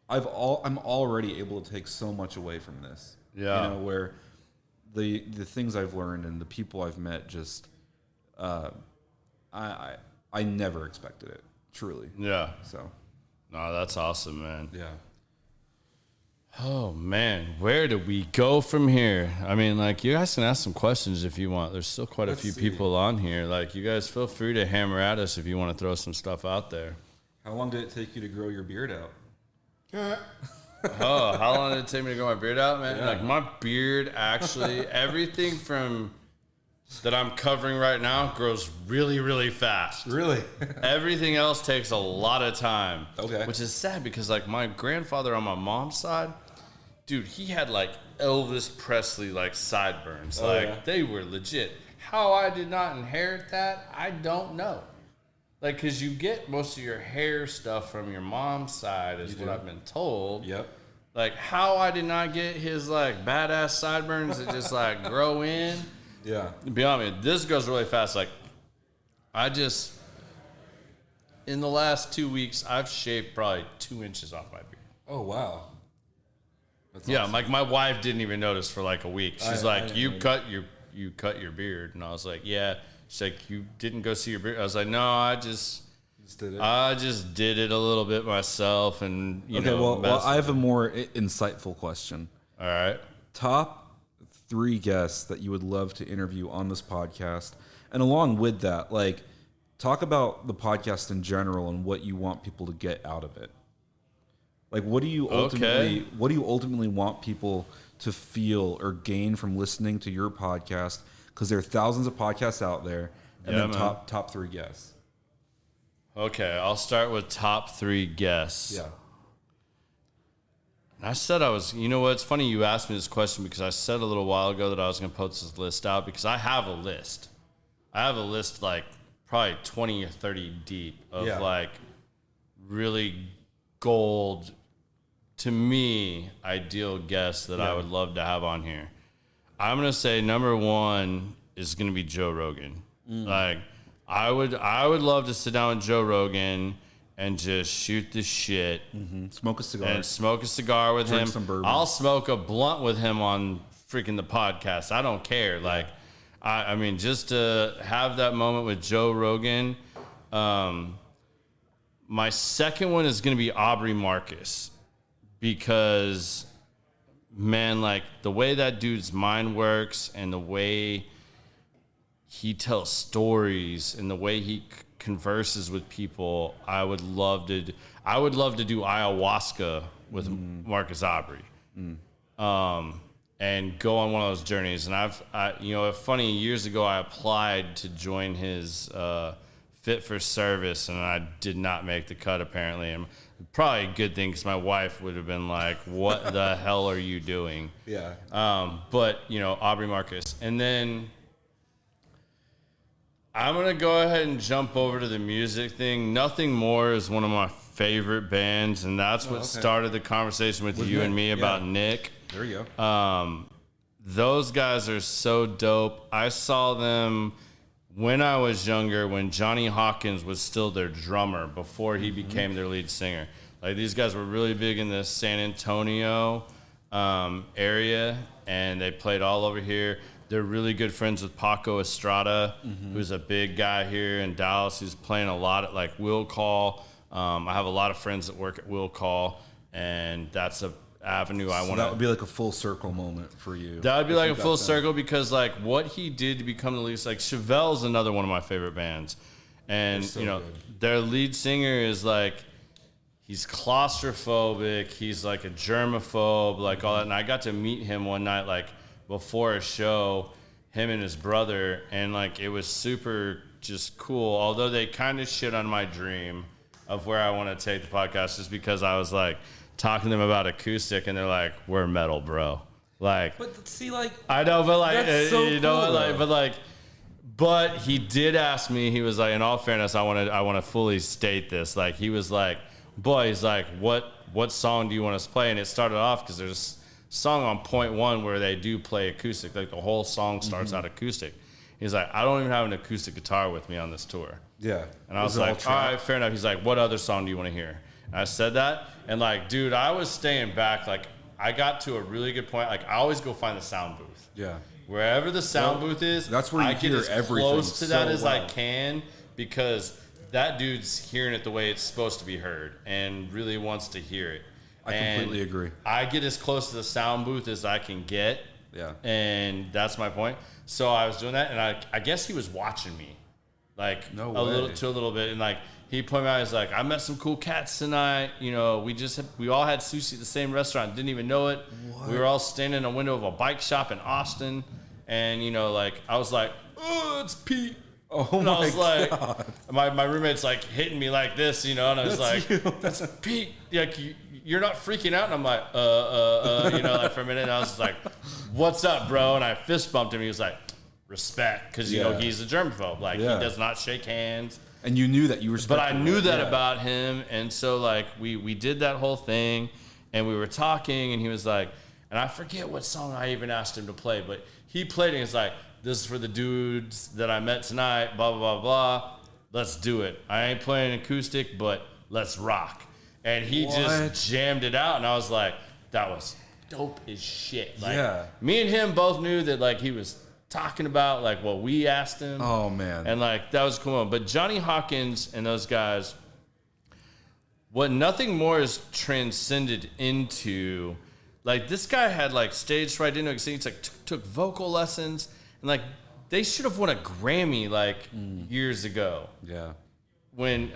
I'm already able to take so much away from this. Yeah. You know, where the things I've learned and the people I've met, just I never expected it, truly. Yeah. So No, that's awesome, man. yeah. Oh man, where do we go from here? I mean, like, you guys can ask some questions if you want. There's still quite a few people on here. Like, you guys feel free to hammer at us if you want to throw some stuff out there. How long did it take you to grow your beard out? Oh, how long did it take me to grow my beard out, man? Yeah. Like, my beard actually, everything from that I'm covering right now grows really, really fast. Really? Everything else takes a lot of time. Okay. Which is sad because, like, my grandfather on my mom's side, dude, he had, like, Elvis Presley, like, sideburns. Oh, like, yeah? they were legit. How I did not inherit that, I don't know. Like, because you get most of your hair stuff from your mom's side is what I've been told. Yep. Like, how I did not get his, like, badass sideburns that just, like, grow in. Yeah. To be honest, this goes really fast. Like, in the last 2 weeks, I've shaved probably 2 inches off my beard. Oh, wow. That's Yeah, awesome. like, my wife didn't even notice for like a week. She's I like, didn't you know cut your beard. And I was like, yeah. She's like, you didn't go see your beard? I was like, no, I just did it. I just did it a little bit myself. And, you know. Well, I have a more insightful question. All right. Top 3 guests that you would love to interview on this podcast, and along with that, like, talk about the podcast in general and what you want people to get out of it. Like, what do you ultimately want people to feel or gain from listening to your podcast? Because there are thousands of podcasts out there, and then top 3 guests. Okay, I'll start with top 3 guests. Yeah. I said you know what? It's funny you asked me this question because I said a little while ago that I was going to post this list out because I have a list. I have a list like probably 20 or 30 deep of like really gold, to me, ideal guests that I would love to have on here. I'm going to say number 1 is going to be Joe Rogan. Like, I would love to sit down with Joe Rogan and just shoot the shit. Mm-hmm. Smoke a cigar. And smoke a cigar with Drink him. some bourbon. I'll smoke a blunt with him on freaking the podcast. I don't care. Like, I mean, just to have that moment with Joe Rogan. My second one is going to be Aubrey Marcus. Because, man, like, the way that dude's mind works and the way he tells stories and the way he converses with people, I would love to do ayahuasca with Marcus Aubrey, and go on one of those journeys. And funny, years ago I applied to join his Fit for Service, and I did not make the cut apparently. And probably a good thing because my wife would have been like, "What the hell are you doing?" Yeah. But Aubrey Marcus, and then I'm going to go ahead and jump over to the music thing. Nothing More is one of my favorite bands, and that's what started the conversation with you Nick, and me about Nick. There you go. Those guys are so dope. I saw them when I was younger, when Johnny Hawkins was still their drummer before he became their lead singer. Like, these guys were really big in the San Antonio area, and they played all over here. They're really good friends with Paco Estrada, who's a big guy here in Dallas, who's playing a lot at, like, Will Call. I have a lot of friends that work at Will Call, and that's a avenue I want to... That would be like a full circle moment for you. That would be like a full circle because, like, what he did to become the lead... Like, Chevelle's another one of my favorite bands. And, good. their lead singer is, like... He's claustrophobic. He's, like, a germaphobe, like, all that. And I got to meet him one night, like... before a show, him and his brother, and like it was super just cool. Although they kind of shit on my dream of where I want to take the podcast, just because I was like talking to them about acoustic, and they're like, "We're metal, bro." Like, But see, like, I know, but like, that's so cool, but he did ask me. He was like, in all fairness, I want to fully state this. Like, he was like, "Boy," he's like, "What song do you want us to play?" And it started off because there's song on point 1 where they do play acoustic, like the whole song starts out acoustic. He's like, I don't even have an acoustic guitar with me on this tour. yeah. And I was like, all right, fair enough. He's like, what other song do you want to hear? And I said that, and like, dude, I was staying back. Like, I got to a really good point. Like, I always go find the sound booth. Yeah. Wherever the sound booth is, that's where you I get hear as everything close to that so as well. I can, because that dude's hearing it the way it's supposed to be heard and really wants to hear it. I completely agree. I get as close to the sound booth as I can get. Yeah. And that's my point. So I was doing that, and I guess he was watching me, like a little bit, and like he pointed out, he's like, I met some cool cats tonight. You know, we all had sushi at the same restaurant, didn't even know it. What? We were all standing in a window of a bike shop in Austin, and you know, like I was like, oh, it's Pete. Oh and I my was like, God. my roommate's like hitting me like this, you know, and I was that's Pete. Like you're not freaking out, and I'm like, you know, like for a minute, and I was just like, what's up, bro? And I fist bumped him. He was like, respect, because you know he's a germaphobe. Like he does not shake hands. And you knew that you respected. But I knew that about him, and so like we did that whole thing, and we were talking, and he was like, and I forget what song I even asked him to play, but he played it. And it's like, this is for the dudes that I met tonight. Blah blah blah blah. Let's do it. I ain't playing acoustic, but let's rock. And he just jammed it out, and I was like, that was dope as shit. Like, me and him both knew that like he was talking about like what we asked him. Oh man. And like that was cool. But Johnny Hawkins and those guys, what Nothing More is transcended into, like this guy had like stage fright, didn't know he like took vocal lessons, and like they should have won a Grammy like years ago. Yeah. When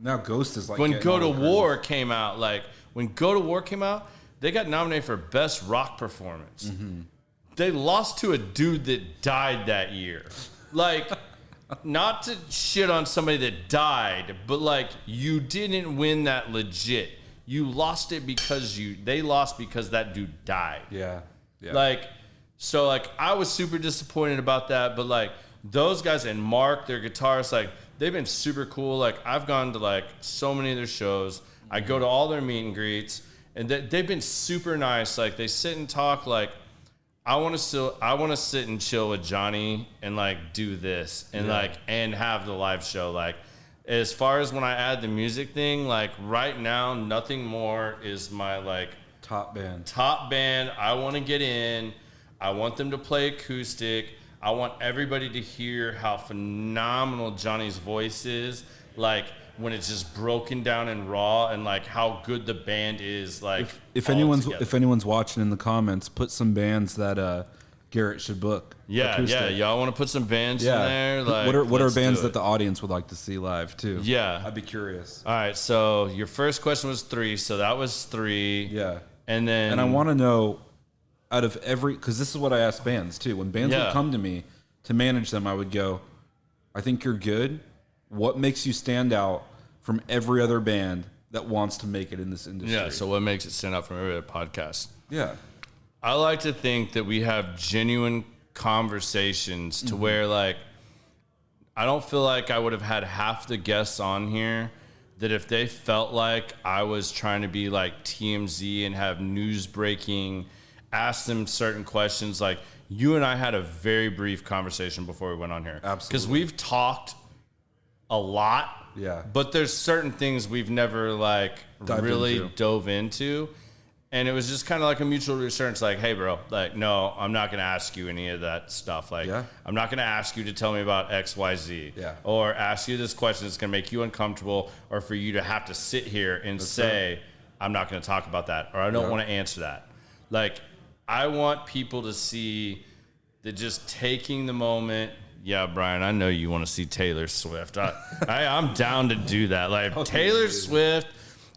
now Ghost is like when Go to War came out, like when Go to War came out, they got nominated for Best Rock Performance. Mm-hmm. They lost to a dude that died that year. Like, not to shit on somebody that died, but like you didn't win that legit. You lost it because they lost because that dude died. Yeah. Like, so like I was super disappointed about that, but like those guys and Mark, their guitarist, like they've been super cool. Like I've gone to like so many of their shows. I go to all their meet and greets, and they've been super nice. Like they sit and talk. Like I want to sit and chill with Johnny and like do this and like and have the live show. Like as far as when I add the music thing, like right now, Nothing More is my like top band. I want to get in. I want them to play acoustic. I want everybody to hear how phenomenal Johnny's voice is. Like when it's just broken down and raw, and like how good the band is. Like if anyone's watching in the comments, put some bands that Garrett should book. Yeah, acoustic. y'all want to put some bands in there. Like, what are bands that the audience would like to see live too? Yeah, I'd be curious. All right, so your first question was 3, so that was 3. Yeah, and I want to know, out of every, because this is what I ask bands too. When bands would come to me to manage them, I would go, I think you're good. What makes you stand out from every other band that wants to make it in this industry? Yeah, so what makes it stand out from every other podcast? Yeah. I like to think that we have genuine conversations to where, like, I don't feel like I would have had half the guests on here that if they felt like I was trying to be like TMZ and have news breaking, ask them certain questions. Like, you and I had a very brief conversation before we went on here. Absolutely. Because we've talked a lot. Yeah. But there's certain things we've never like dove into. And it was just kind of like a mutual research, like, hey, bro, like, no, I'm not going to ask you any of that stuff. Like, I'm not going to ask you to tell me about X, Y, Z. Yeah. Or ask you this question that's going to make you uncomfortable, or for you to have to sit here and say, I'm not going to talk about that, or I don't want to answer that. Like, I want people to see that just taking the moment. Yeah, Brian, I know you want to see Taylor Swift. I'm down to do that. Like, Taylor Swift.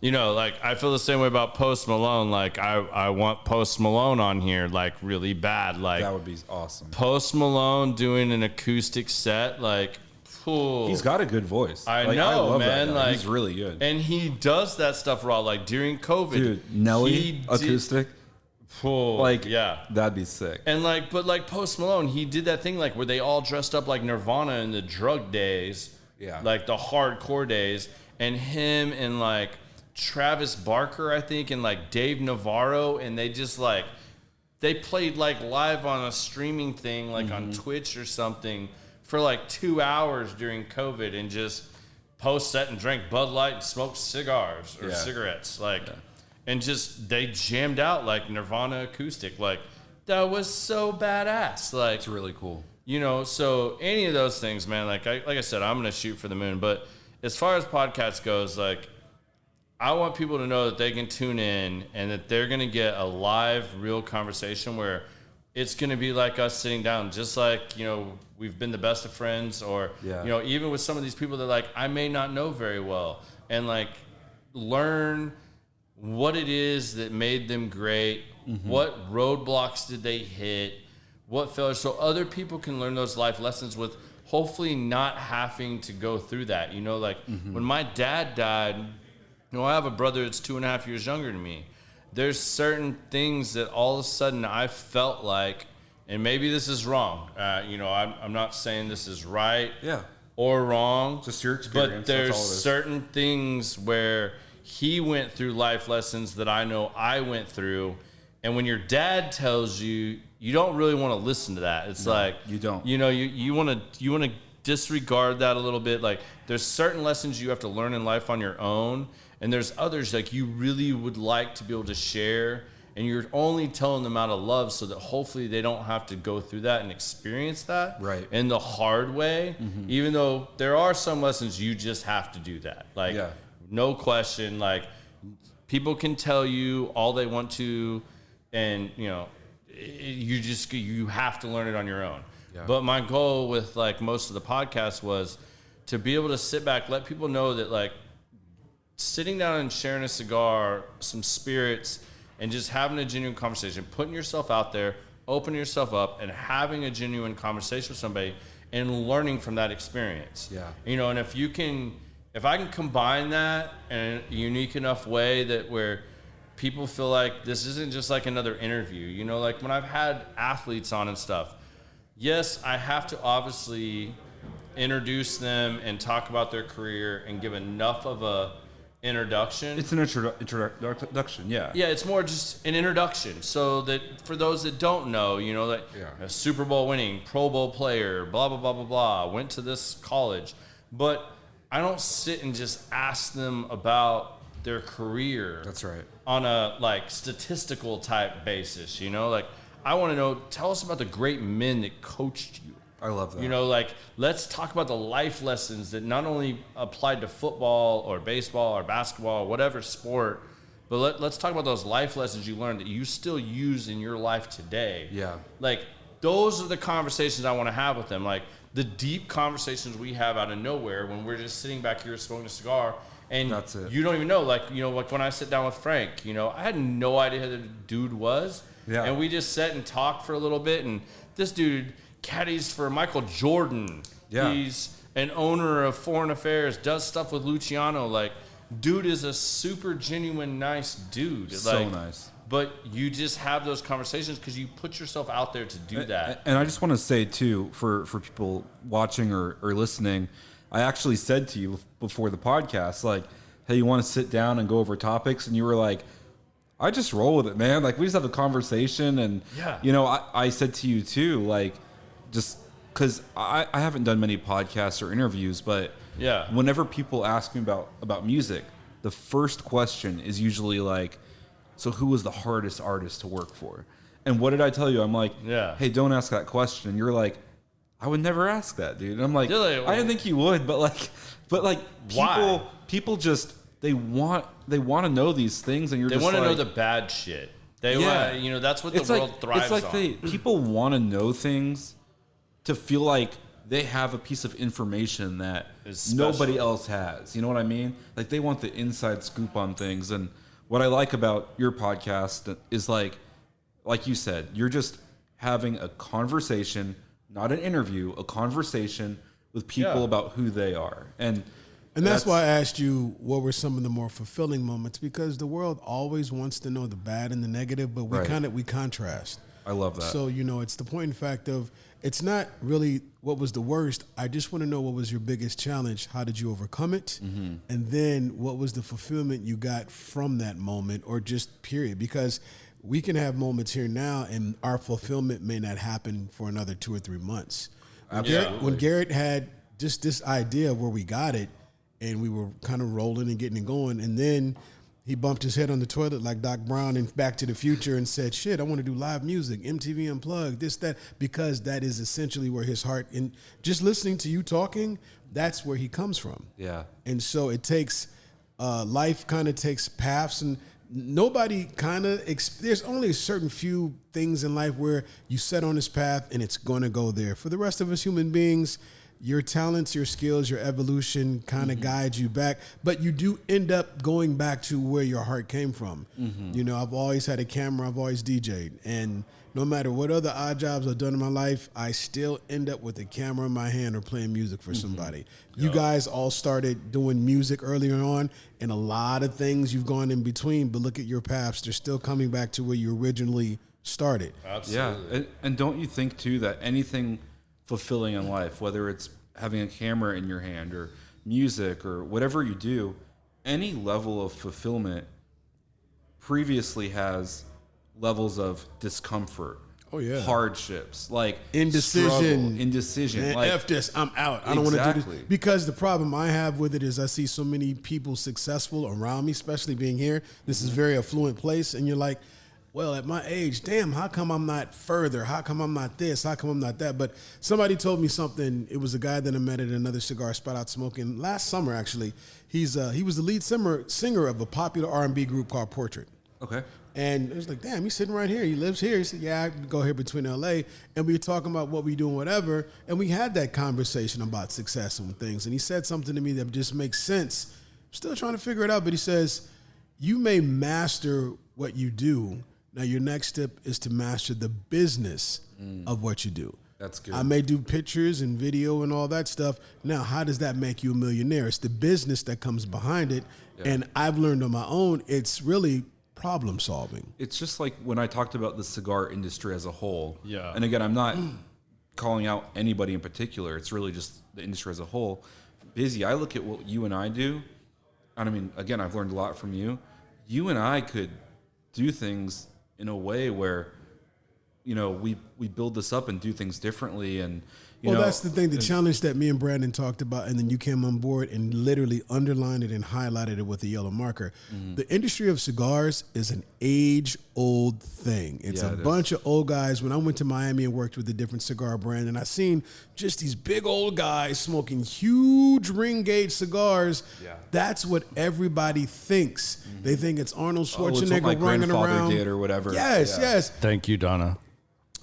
You know, like, I feel the same way about Post Malone. Like, I want Post Malone on here, like, really bad. Like, that would be awesome. Post Malone doing an acoustic set, like, cool. He's got a good voice. I love man. That guy. Like, he's really good. And he does that stuff raw. Like, during COVID. Dude, Nelly acoustic. Like, yeah. That'd be sick. And, like, but, like, Post Malone, he did that thing, like, where they all dressed up like Nirvana in the drug days. Yeah. Like, the hardcore days. And him and, like, Travis Barker, I think, and like Dave Navarro, and they just like they played like live on a streaming thing, like on Twitch or something, for like 2 hours during COVID, and just post set and drank Bud Light and smoked cigars or cigarettes, like, and just they jammed out like Nirvana acoustic, like that was so badass. Like it's really cool. You know, so any of those things, man. Like I said, I'm gonna shoot for the moon. But as far as podcasts goes, like I want people to know that they can tune in and that they're gonna get a live, real conversation where it's gonna be like us sitting down, just like, you know, we've been the best of friends, or you know, even with some of these people that like I may not know very well, and like learn what it is that made them great, what roadblocks did they hit, what failures, so other people can learn those life lessons with hopefully not having to go through that. You know, like when my dad died, you know, I have a brother that's 2.5 years younger than me. There's certain things that all of a sudden I felt like, and maybe this is wrong. You know, I'm not saying this is right or wrong. Just your experience. But there's certain things where he went through life lessons that I know I went through. And when your dad tells you, you don't really want to listen to that. It's like you don't. You know, you want to disregard that a little bit. Like there's certain lessons you have to learn in life on your own, and there's others like you really would like to be able to share, and you're only telling them out of love so that hopefully they don't have to go through that and experience that in the hard way. Even though there are some lessons you just have to do that. Like no question. Like people can tell you all they want to, and you know, you have to learn it on your own. But my goal with like most of the podcasts was to be able to sit back, let people know that like sitting down and sharing a cigar, some spirits, and just having a genuine conversation, putting yourself out there, opening yourself up, and having a genuine conversation with somebody and learning from that experience. You know, and if I can combine that in a unique enough way that where people feel like this isn't just like another interview, you know, like when I've had athletes on and stuff, yes, I have to obviously introduce them and talk about their career and give enough of a introduction. It's an introduction, yeah. Yeah, it's more just an introduction so that for those that don't know, you know, like a Super Bowl winning, Pro Bowl player, blah, blah, blah, blah, blah, went to this college. But I don't sit and just ask them about their career. That's right. On a like statistical type basis, you know, like I want to know, tell us about the great men that coached you. I love that. You know, like let's talk about the life lessons that not only applied to football or baseball or basketball or whatever sport, but let's talk about those life lessons you learned that you still use in your life today. Like those are the conversations I want to have with them. Like the deep conversations we have out of nowhere when we're just sitting back here smoking a cigar. And that's it. You don't even know, like, you know, like when I sit down with Frank, you know, I had no idea who the dude was. And we just sat and talked for a little bit. And this dude caddies for Michael Jordan. He's an owner of Foreign Affairs, does stuff with Luciano. Like, dude is a super genuine, nice dude. So nice. But you just have those conversations because you put yourself out there to do that. And I just want to say, too, for people watching or listening, I actually said to you before the podcast, like, hey, you want to sit down and go over topics? And you were like, I just roll with it, man. Like, we just have a conversation. And, you know, I said to you, too, like, just because I haven't done many podcasts or interviews, but whenever people ask me about music, the first question is usually like, so who was the hardest artist to work for? And what did I tell you? I'm like, hey, don't ask that question. And you're like, I would never ask that, dude. And I'm like, I didn't think you would, but people just they want to know these things, and you're just want to know the bad shit. They want, you know, that's what the world thrives on. It's like people want to know things to feel like they have a piece of information that nobody else has. You know what I mean? Like they want the inside scoop on things. And what I like about your podcast is like you said, you're just having a conversation. Not an interview, a conversation with people about who they are. And that's why I asked you what were some of the more fulfilling moments, because the world always wants to know the bad and the negative, but we contrast. I love that. So, you know, it's the point in fact of it's not really what was the worst. I just want to know what was your biggest challenge. How did you overcome it? And then what was the fulfillment you got from that moment, or just period? Because we can have moments here now, and our fulfillment may not happen for another 2 or 3 months. When Garrett had just this idea of where we got it, and we were kind of rolling and getting it going. And then he bumped his head on the toilet like Doc Brown in Back to the Future and said, shit, I want to do live music, MTV Unplugged, this, that, because that is essentially where his heart, and just listening to you talking, that's where he comes from. Yeah. And so it takes, life kind of takes paths, and nobody kind of, there's only a certain few things in life where you set on this path and it's going to go there. For the rest of us human beings, your talents, your skills, your evolution kind of guides you back, but you do end up going back to where your heart came from. You know, I've always had a camera, I've always DJ'd, and no matter what other odd jobs I've done in my life, I still end up with a camera in my hand or playing music for somebody. You guys all started doing music earlier on, and a lot of things you've gone in between, but look at your paths. They're still coming back to where you originally started. Absolutely. Yeah. And don't you think, too, that anything fulfilling in life, whether it's having a camera in your hand or music or whatever you do, any level of fulfillment previously has levels of discomfort, hardships, like indecision. Man, like, F this, I'm out. I don't want to do this. Because the problem I have with it is I see so many people successful around me, especially being here. This is a very affluent place, and you're like, well, at my age, damn, how come I'm not further? How come I'm not this? How come I'm not that? But somebody told me something. It was a guy that I met at another cigar spot out smoking last summer, actually. He was the lead singer of a popular R&B group called Portrait. Okay. And it was like, damn, he's sitting right here. He lives here. He said, yeah, I go here between L.A. And we were talking about what we do and whatever. And we had that conversation about success and things. And he said something to me that just makes sense. I'm still trying to figure it out. But he says, you may master what you do. Now, your next step is to master the business of what you do. That's good. I may do pictures and video and all that stuff. Now, how does that make you a millionaire? It's the business that comes behind it. Yeah. And I've learned on my own, it's really problem solving. It's just like when I talked about the cigar industry as a whole. Yeah. And again, I'm not calling out anybody in particular. It's really just the industry as a whole. Busy, I look at what you and I do. And I mean, again, I've learned a lot from you. You and I could do things in a way where, you know, we build this up and do things differently. And, you know, that's the thing, the challenge that me and Brandon talked about, and then you came on board and literally underlined it and highlighted it with a yellow marker. The industry of cigars is an age-old thing. It's a bunch of old guys. When I went to Miami and worked with a different cigar brand, and I seen just these big old guys smoking huge ring gauge cigars, that's what everybody thinks. They think it's Arnold Schwarzenegger running around. Did or whatever. Yes. Thank you, Donna.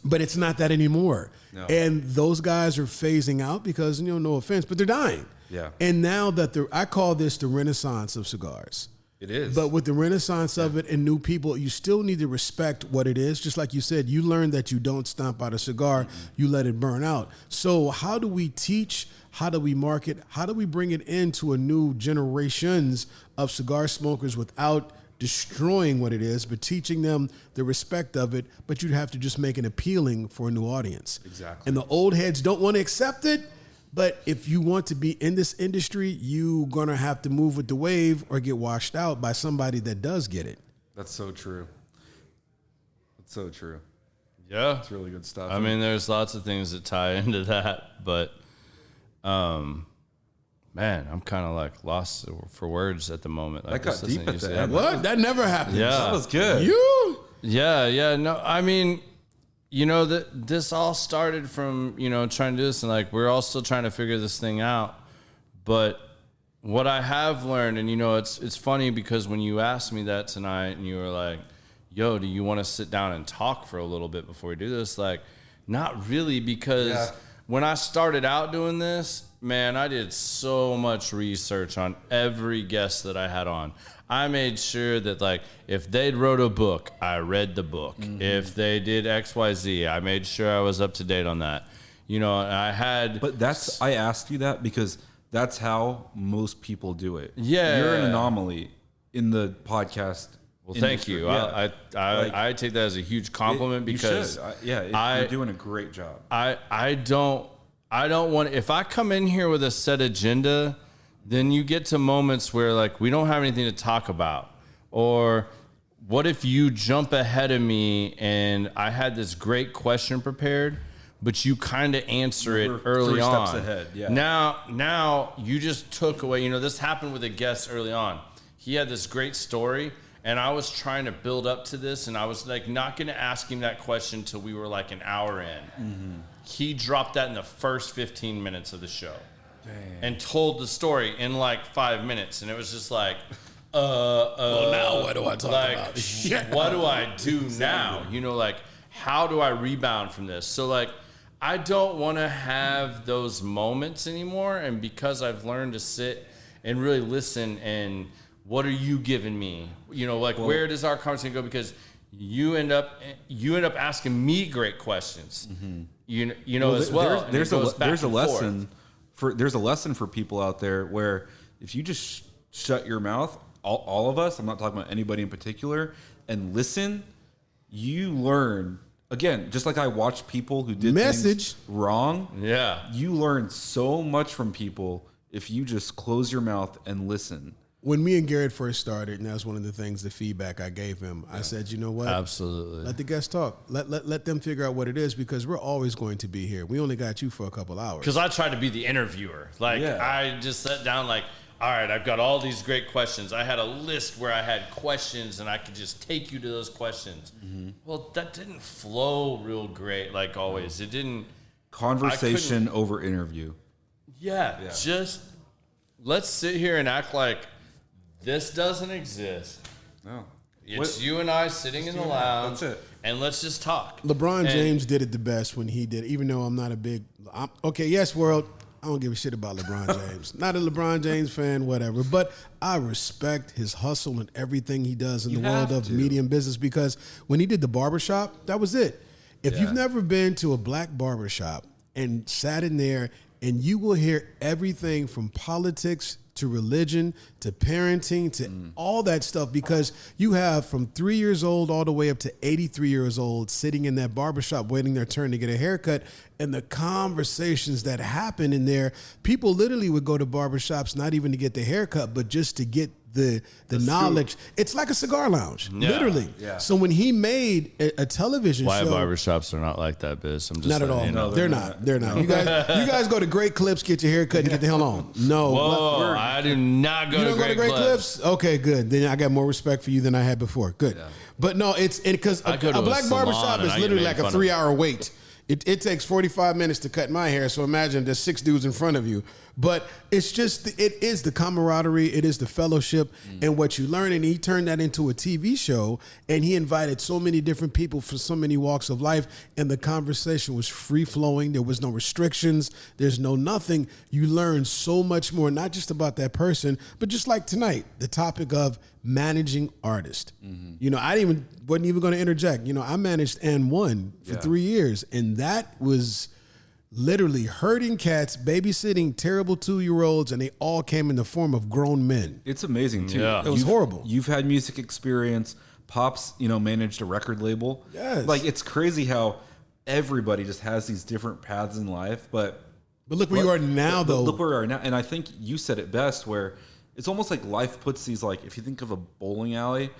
But it's not that anymore. No. And those guys are phasing out because, you know, no offense, but they're dying. Yeah. And now that I call this the renaissance of cigars. It is. But with the renaissance of it and new people, you still need to respect what it is. Just like you said, you learn that you don't stomp out a cigar, you let it burn out. So how do we teach? How do we market? How do we bring it into a new generations of cigar smokers without destroying what it is, but teaching them the respect of it, but you'd have to just make it appealing for a new audience. Exactly. And the old heads don't want to accept it, but if you want to be in this industry, you're going to have to move with the wave or get washed out by somebody that does get it. That's so true. That's so true. Yeah. It's really good stuff. I mean, there's lots of things that tie into that, but man, I'm kind of like lost for words at the moment. Like, that got deep at the end. What? That never happened. Yeah. That was good. Yeah. No, I mean, you know, this all started from, you know, trying to do this, and like we're all still trying to figure this thing out. But what I have learned, and you know, it's funny because when you asked me that tonight and you were like, yo, do you want to sit down and talk for a little bit before we do this? Like, not really, because when I started out doing this, man, I did so much research on every guest that I had on. I made sure that, like, if they'd wrote a book, I read the book. If they did XYZ, I made sure I was up to date on that. You know, and I had... But I asked you that because that's how most people do it. Yeah. You're an anomaly in the podcast. Well, thank you. Yeah. I take that as a huge compliment because... you're doing a great job. I don't want, if I come in here with a set agenda, then you get to moments where like we don't have anything to talk about. Or what if you jump ahead of me and I had this great question prepared, but you kind of answer it We're early 3 on. steps ahead, yeah. Now you just took away, this happened with a guest early on. He had this great story, and I was trying to build up to this, and I was like not going to ask him that question till we were like an hour in. Mm-hmm. He dropped that in the first 15 minutes of the show. Dang. And told the story in like 5 minutes, and it was just like, well, now what do I talk about? What do I do now? Like, how do I rebound from this? So like, I don't want to have those moments anymore, and because I've learned to sit and really listen and what are you giving me? Where does our conversation go? Because you end up asking me great questions. Mm-hmm. As well. There's a lesson for people out there where if you just shut your mouth, all of us, I'm not talking about anybody in particular, and listen, you learn. Again, just like I watch people who did things wrong. Yeah. You learn so much from people if you just close your mouth and listen. When me and Garrett first started, and that was one of the things, the feedback I gave him, I said, you know what? Absolutely. Let the guests talk. Let them figure out what it is, because we're always going to be here. We only got you for a couple hours. Because I tried to be the interviewer. I just sat down all right, I've got all these great questions. I had a list where I had questions, and I could just take you to those questions. Mm-hmm. Well, that didn't flow real great, like always. It didn't. Conversation over interview. Yeah, just let's sit here and act like this doesn't exist. No. It's you and I sitting in the lounge. That's it. And let's just talk. LeBron James did it the best when he did it, even though I'm not a big... yes, world. I don't give a shit about LeBron James. Not a LeBron James fan, whatever. But I respect his hustle and everything he does in the world of media and business, because when he did the barbershop, that was it. If you've never been to a black barbershop and sat in there, and you will hear everything from politics to religion to parenting to all that stuff, because you have from 3 years old all the way up to 83 years old sitting in that barbershop waiting their turn to get a haircut, and the conversations that happen in there. People literally would go to barbershops not even to get the haircut, but just to get the knowledge. True. It's like a cigar lounge, literally. Yeah. So when he made a television show, barbershops are not like that, Biz. I'm just not at all. No, they're not. They're not. You guys go to Great Clips, get your hair cut, and get the hell on. No, whoa, I do not go. You don't go to Great Clips? Okay, good. Then I got more respect for you than I had before. Good. Yeah. But no, it's because a black barbershop is literally like a 3-hour wait. It takes 45 minutes to cut my hair, so imagine there's 6 dudes in front of you. But it's just, it is the camaraderie, it is the fellowship, and what you learn. And he turned that into a TV show, and he invited so many different people from so many walks of life, and the conversation was free-flowing. There was no restrictions. There's no nothing. You learn so much more, not just about that person, but just like tonight, the topic of managing artists. Mm-hmm. I wasn't even going to interject. I managed N1 for 3 years, and that was literally herding cats, babysitting terrible 2-year-olds, and they all came in the form of grown men. It's amazing too. Yeah. It was horrible. You've had music experience. Pops, managed a record label. Yes. It's crazy how everybody just has these different paths in life, but look where you are now, though. Look where we are now, and I think you said it best, where it's almost like life puts these, if you think of a bowling alley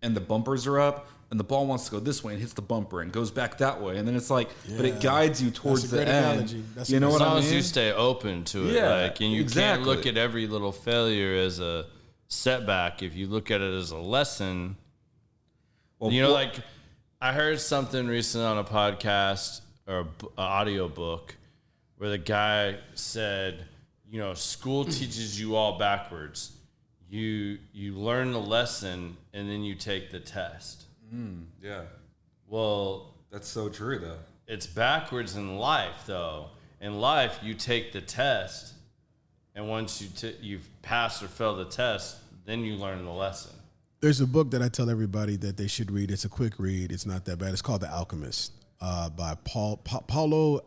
and the bumpers are up and the ball wants to go this way and hits the bumper and goes back that way, and then it's but it guides you towards the end. Analogy. You know what I mean? As long as you stay open to it, and you can't look at every little failure as a setback. If you look at it as a lesson, I heard something recently on a podcast or an audio book where the guy said, school teaches you all backwards. You learn the lesson and then you take the test. Yeah. Well, that's so true, though. It's backwards in life, though. In life, you take the test, and once you've passed or failed the test, then you learn the lesson. There's a book that I tell everybody that they should read. It's a quick read. It's not that bad. It's called The Alchemist. By Paulo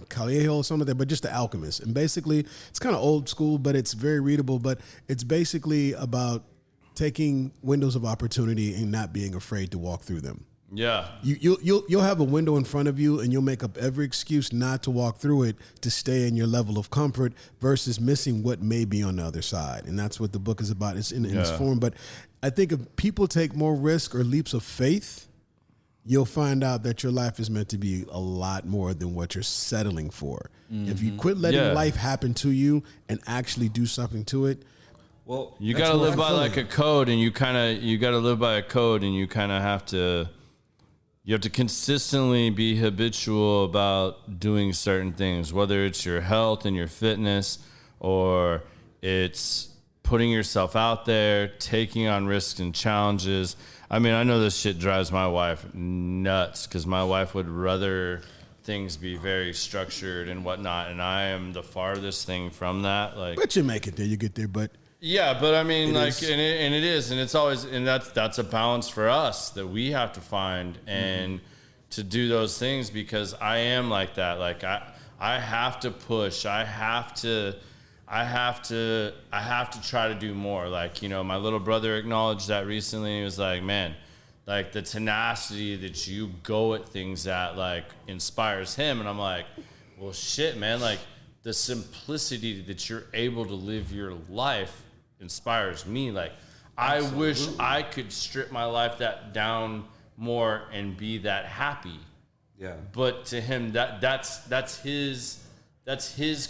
Coelho, something like that, but just The Alchemist. And basically, it's kind of old school, but it's very readable. But it's basically about taking windows of opportunity and not being afraid to walk through them. Yeah. You'll have a window in front of you, and you'll make up every excuse not to walk through it to stay in your level of comfort versus missing what may be on the other side. And that's what the book is about. It's in its form. But I think if people take more risk or leaps of faith, you'll find out that your life is meant to be a lot more than what you're settling for. If you quit letting life happen to you and actually do something to it, well, you got to live by like a code, and you got to live by a code, and you kind of have to consistently be habitual about doing certain things, whether it's your health and your fitness, or it's putting yourself out there, taking on risks and challenges. I mean, I know this shit drives my wife nuts because my wife would rather things be very structured and whatnot, and I am the farthest thing from that. Like, but you make it there, you get there. But yeah, but I mean, like, and it is, and it's always, and that's a balance for us that we have to find and to do those things, because I am like that. Like, I have to push. I have to try to do more. Like, you know, my little brother acknowledged that recently. He was like, man, like the tenacity that you go at things at, like, inspires him. And I'm like, well, shit, man, like the simplicity that you're able to live your life inspires me. Like, absolutely. I wish I could strip my life that down more and be that happy. Yeah. But to him, that's his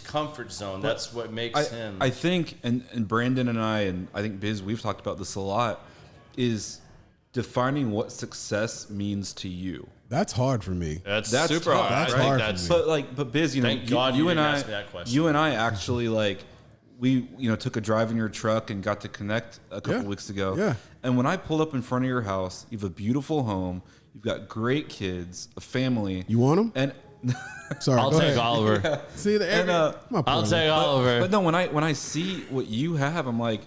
comfort zone. But that's what makes him. I think, and Brandon and I think Biz, we've talked about this a lot, is defining what success means to you. That's hard for me. That's super hard. That's right? hard That's, for me. But Biz, you know, thank God you didn't ask me that question. You and I actually, like, we, you know, took a drive in your truck and got to connect a couple weeks ago. Yeah. And when I pulled up in front of your house, you have a beautiful home. You've got great kids, a family. You want them? And sorry, I'll take Oliver. Yeah. See the and, I'll take Oliver. But no, when I see what you have, I'm like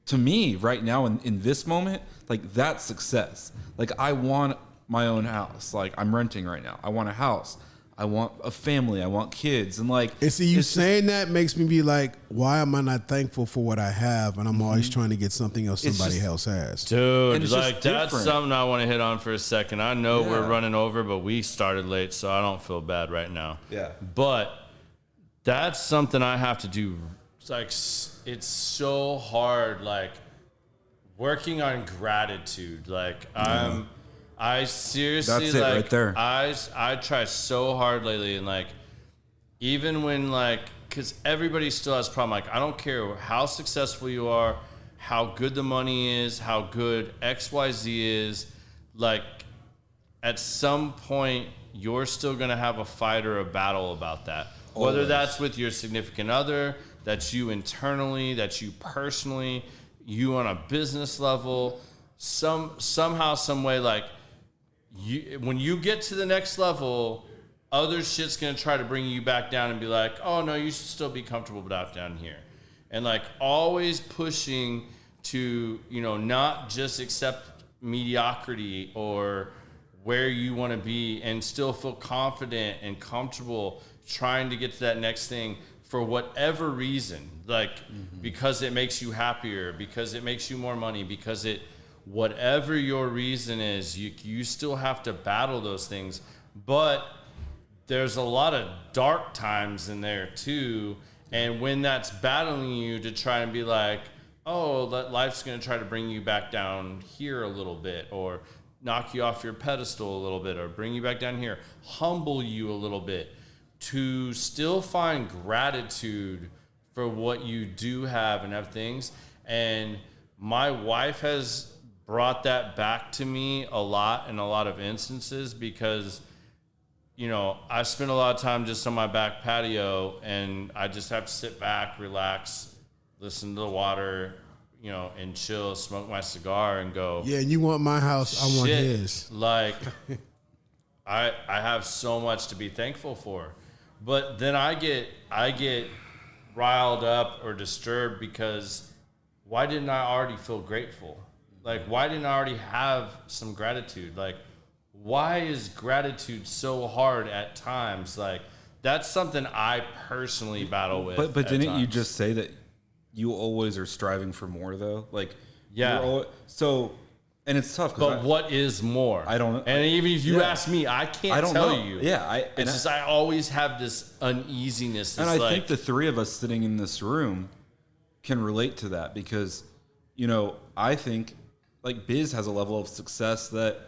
to me right now in this moment, like, that's success. Like, I want my own house. Like, I'm renting right now. I want a house. I want a family. I want kids. And like, and see, you saying that makes me be like, why am I not thankful for what I have? And I'm always trying to get something else somebody else has. Dude, like, that's something I want to hit on for a second. I know we're running over, but we started late, so I don't feel bad right now. Yeah. But that's something I have to do. It's like, it's so hard, like, working on gratitude. Like, I seriously, that's it, like, right there. I try so hard lately, and like, even when, like, because everybody still has a problem. Like, I don't care how successful you are, how good the money is, how good XYZ is. Like, at some point, you're still gonna have a fight or a battle about that. Always. Whether that's with your significant other, that's you internally, that's you personally, you on a business level, somehow, some way, like, when you get to the next level, other shit's gonna try to bring you back down and be like, oh no, you should still be comfortable down here. And like, always pushing to, you know, not just accept mediocrity or where you want to be, and still feel confident and comfortable trying to get to that next thing for whatever reason, like, because it makes you happier, because it makes you more money, because whatever your reason is, you still have to battle those things. But there's a lot of dark times in there too, and when that's battling you to try and be like, oh, that life's going to try to bring you back down here a little bit, or knock you off your pedestal a little bit, or bring you back down here, humble you a little bit, to still find gratitude for what you do have and have things. And my wife has brought that back to me a lot in a lot of instances, because, you know, I spend a lot of time just on my back patio, and I just have to sit back, relax, listen to the water, you know, and chill, smoke my cigar and go, yeah, you want my house, I want his. Like, I have so much to be thankful for. But then I get riled up or disturbed because why didn't I already feel grateful? Like, why didn't I already have some gratitude? Like, why is gratitude so hard at times? Like, that's something I personally battle with. But didn't you just say that you always are striving for more, though? Like, yeah. And it's tough. But what is more? I don't know. And even if you ask me, I can't tell you. Yeah. I always have this uneasiness. And I think the three of us sitting in this room can relate to that, because, you know, I think, like, Biz has a level of success that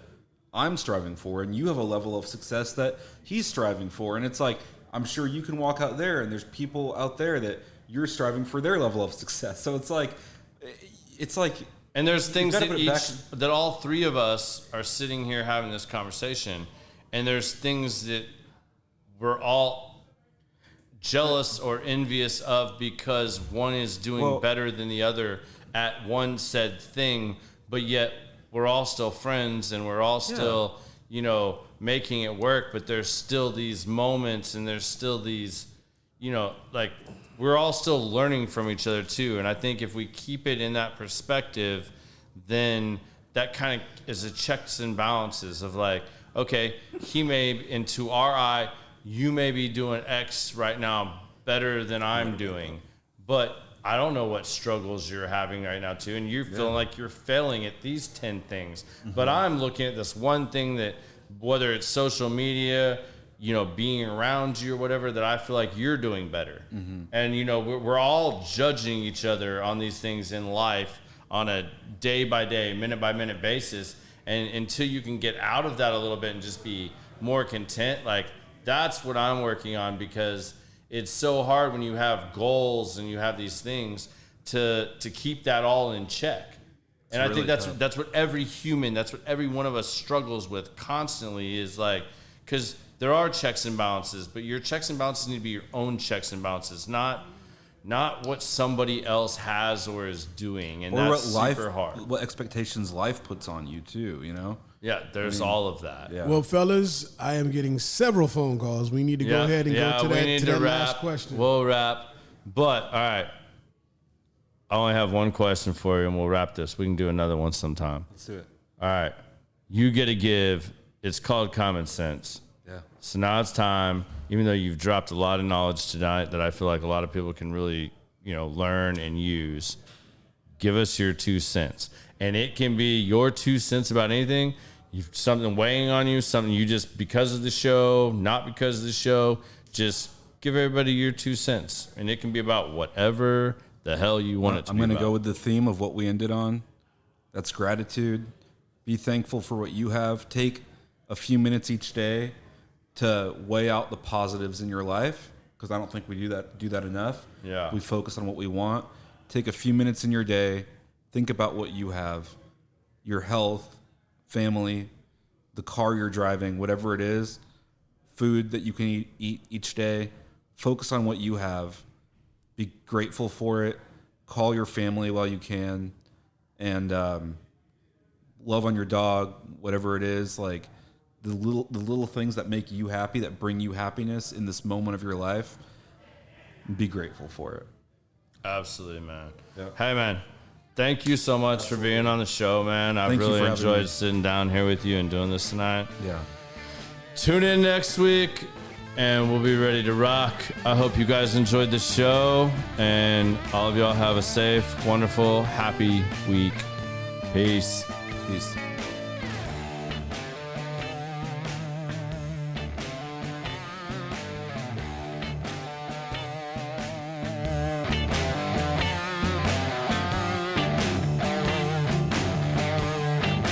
I'm striving for, and you have a level of success that he's striving for. And it's like, I'm sure you can walk out there and there's people out there that you're striving for their level of success. So it's like, and there's things that all three of us are sitting here having this conversation, and there's things that we're all jealous or envious of because one is doing better than the other at one said thing, but yet we're all still friends and we're all still, making it work, but there's still these moments and there's still these, we're all still learning from each other too. And I think if we keep it in that perspective, then that kind of is a checks and balances of like, okay, he may, and to our eye, you may be doing X right now better than I'm doing, but I don't know what struggles you're having right now too, and you're feeling like you're failing at these 10 things. But I'm looking at this one thing that, whether it's social media, being around you or whatever, that I feel like you're doing better. And, we're all judging each other on these things in life on a day by day, minute by minute basis. And until you can get out of that a little bit and just be more content, like that's what I'm working on, because it's so hard when you have goals and you have these things to keep that all in check. And I think that's what every human, that's what every one of us struggles with constantly, is like, because there are checks and balances, but your checks and balances need to be your own checks and balances, not what somebody else has or is doing. And that's super hard. What expectations life puts on you too, Yeah, there's all of that. Yeah. Well, fellas, I am getting several phone calls. We need to go ahead and go to that last question. We'll wrap. But, all right, I only have one question for you, and we'll wrap this. We can do another one sometime. Let's do it. All right. You get to give. It's called common sense. Yeah. So now it's time, even though you've dropped a lot of knowledge tonight that I feel like a lot of people can really, learn and use. Give us your 2 cents. And it can be your 2 cents about anything. Something weighing on you, something you just, because of the show, not because of the show, just give everybody your 2 cents. And it can be about whatever the hell you want it to be about. I'm going to go with the theme of what we ended on. That's gratitude. Be thankful for what you have. Take a few minutes each day to weigh out the positives in your life, because I don't think we do that enough. Yeah. We focus on what we want. Take a few minutes in your day. Think about what you have, your health, family, the car you're driving, whatever it is, food that you can eat each day. Focus on what you have. Be grateful for it. Call your family while you can, and love on your dog, whatever it is. Like the little things that make you happy, that bring you happiness in this moment of your life. Be grateful for it. Absolutely, man. Yeah. Hey, man. Thank you so much for being on the show, man. I've really enjoyed sitting down here with you and doing this tonight. Yeah. Tune in next week, and we'll be ready to rock. I hope you guys enjoyed the show, and all of y'all have a safe, wonderful, happy week. Peace. Peace.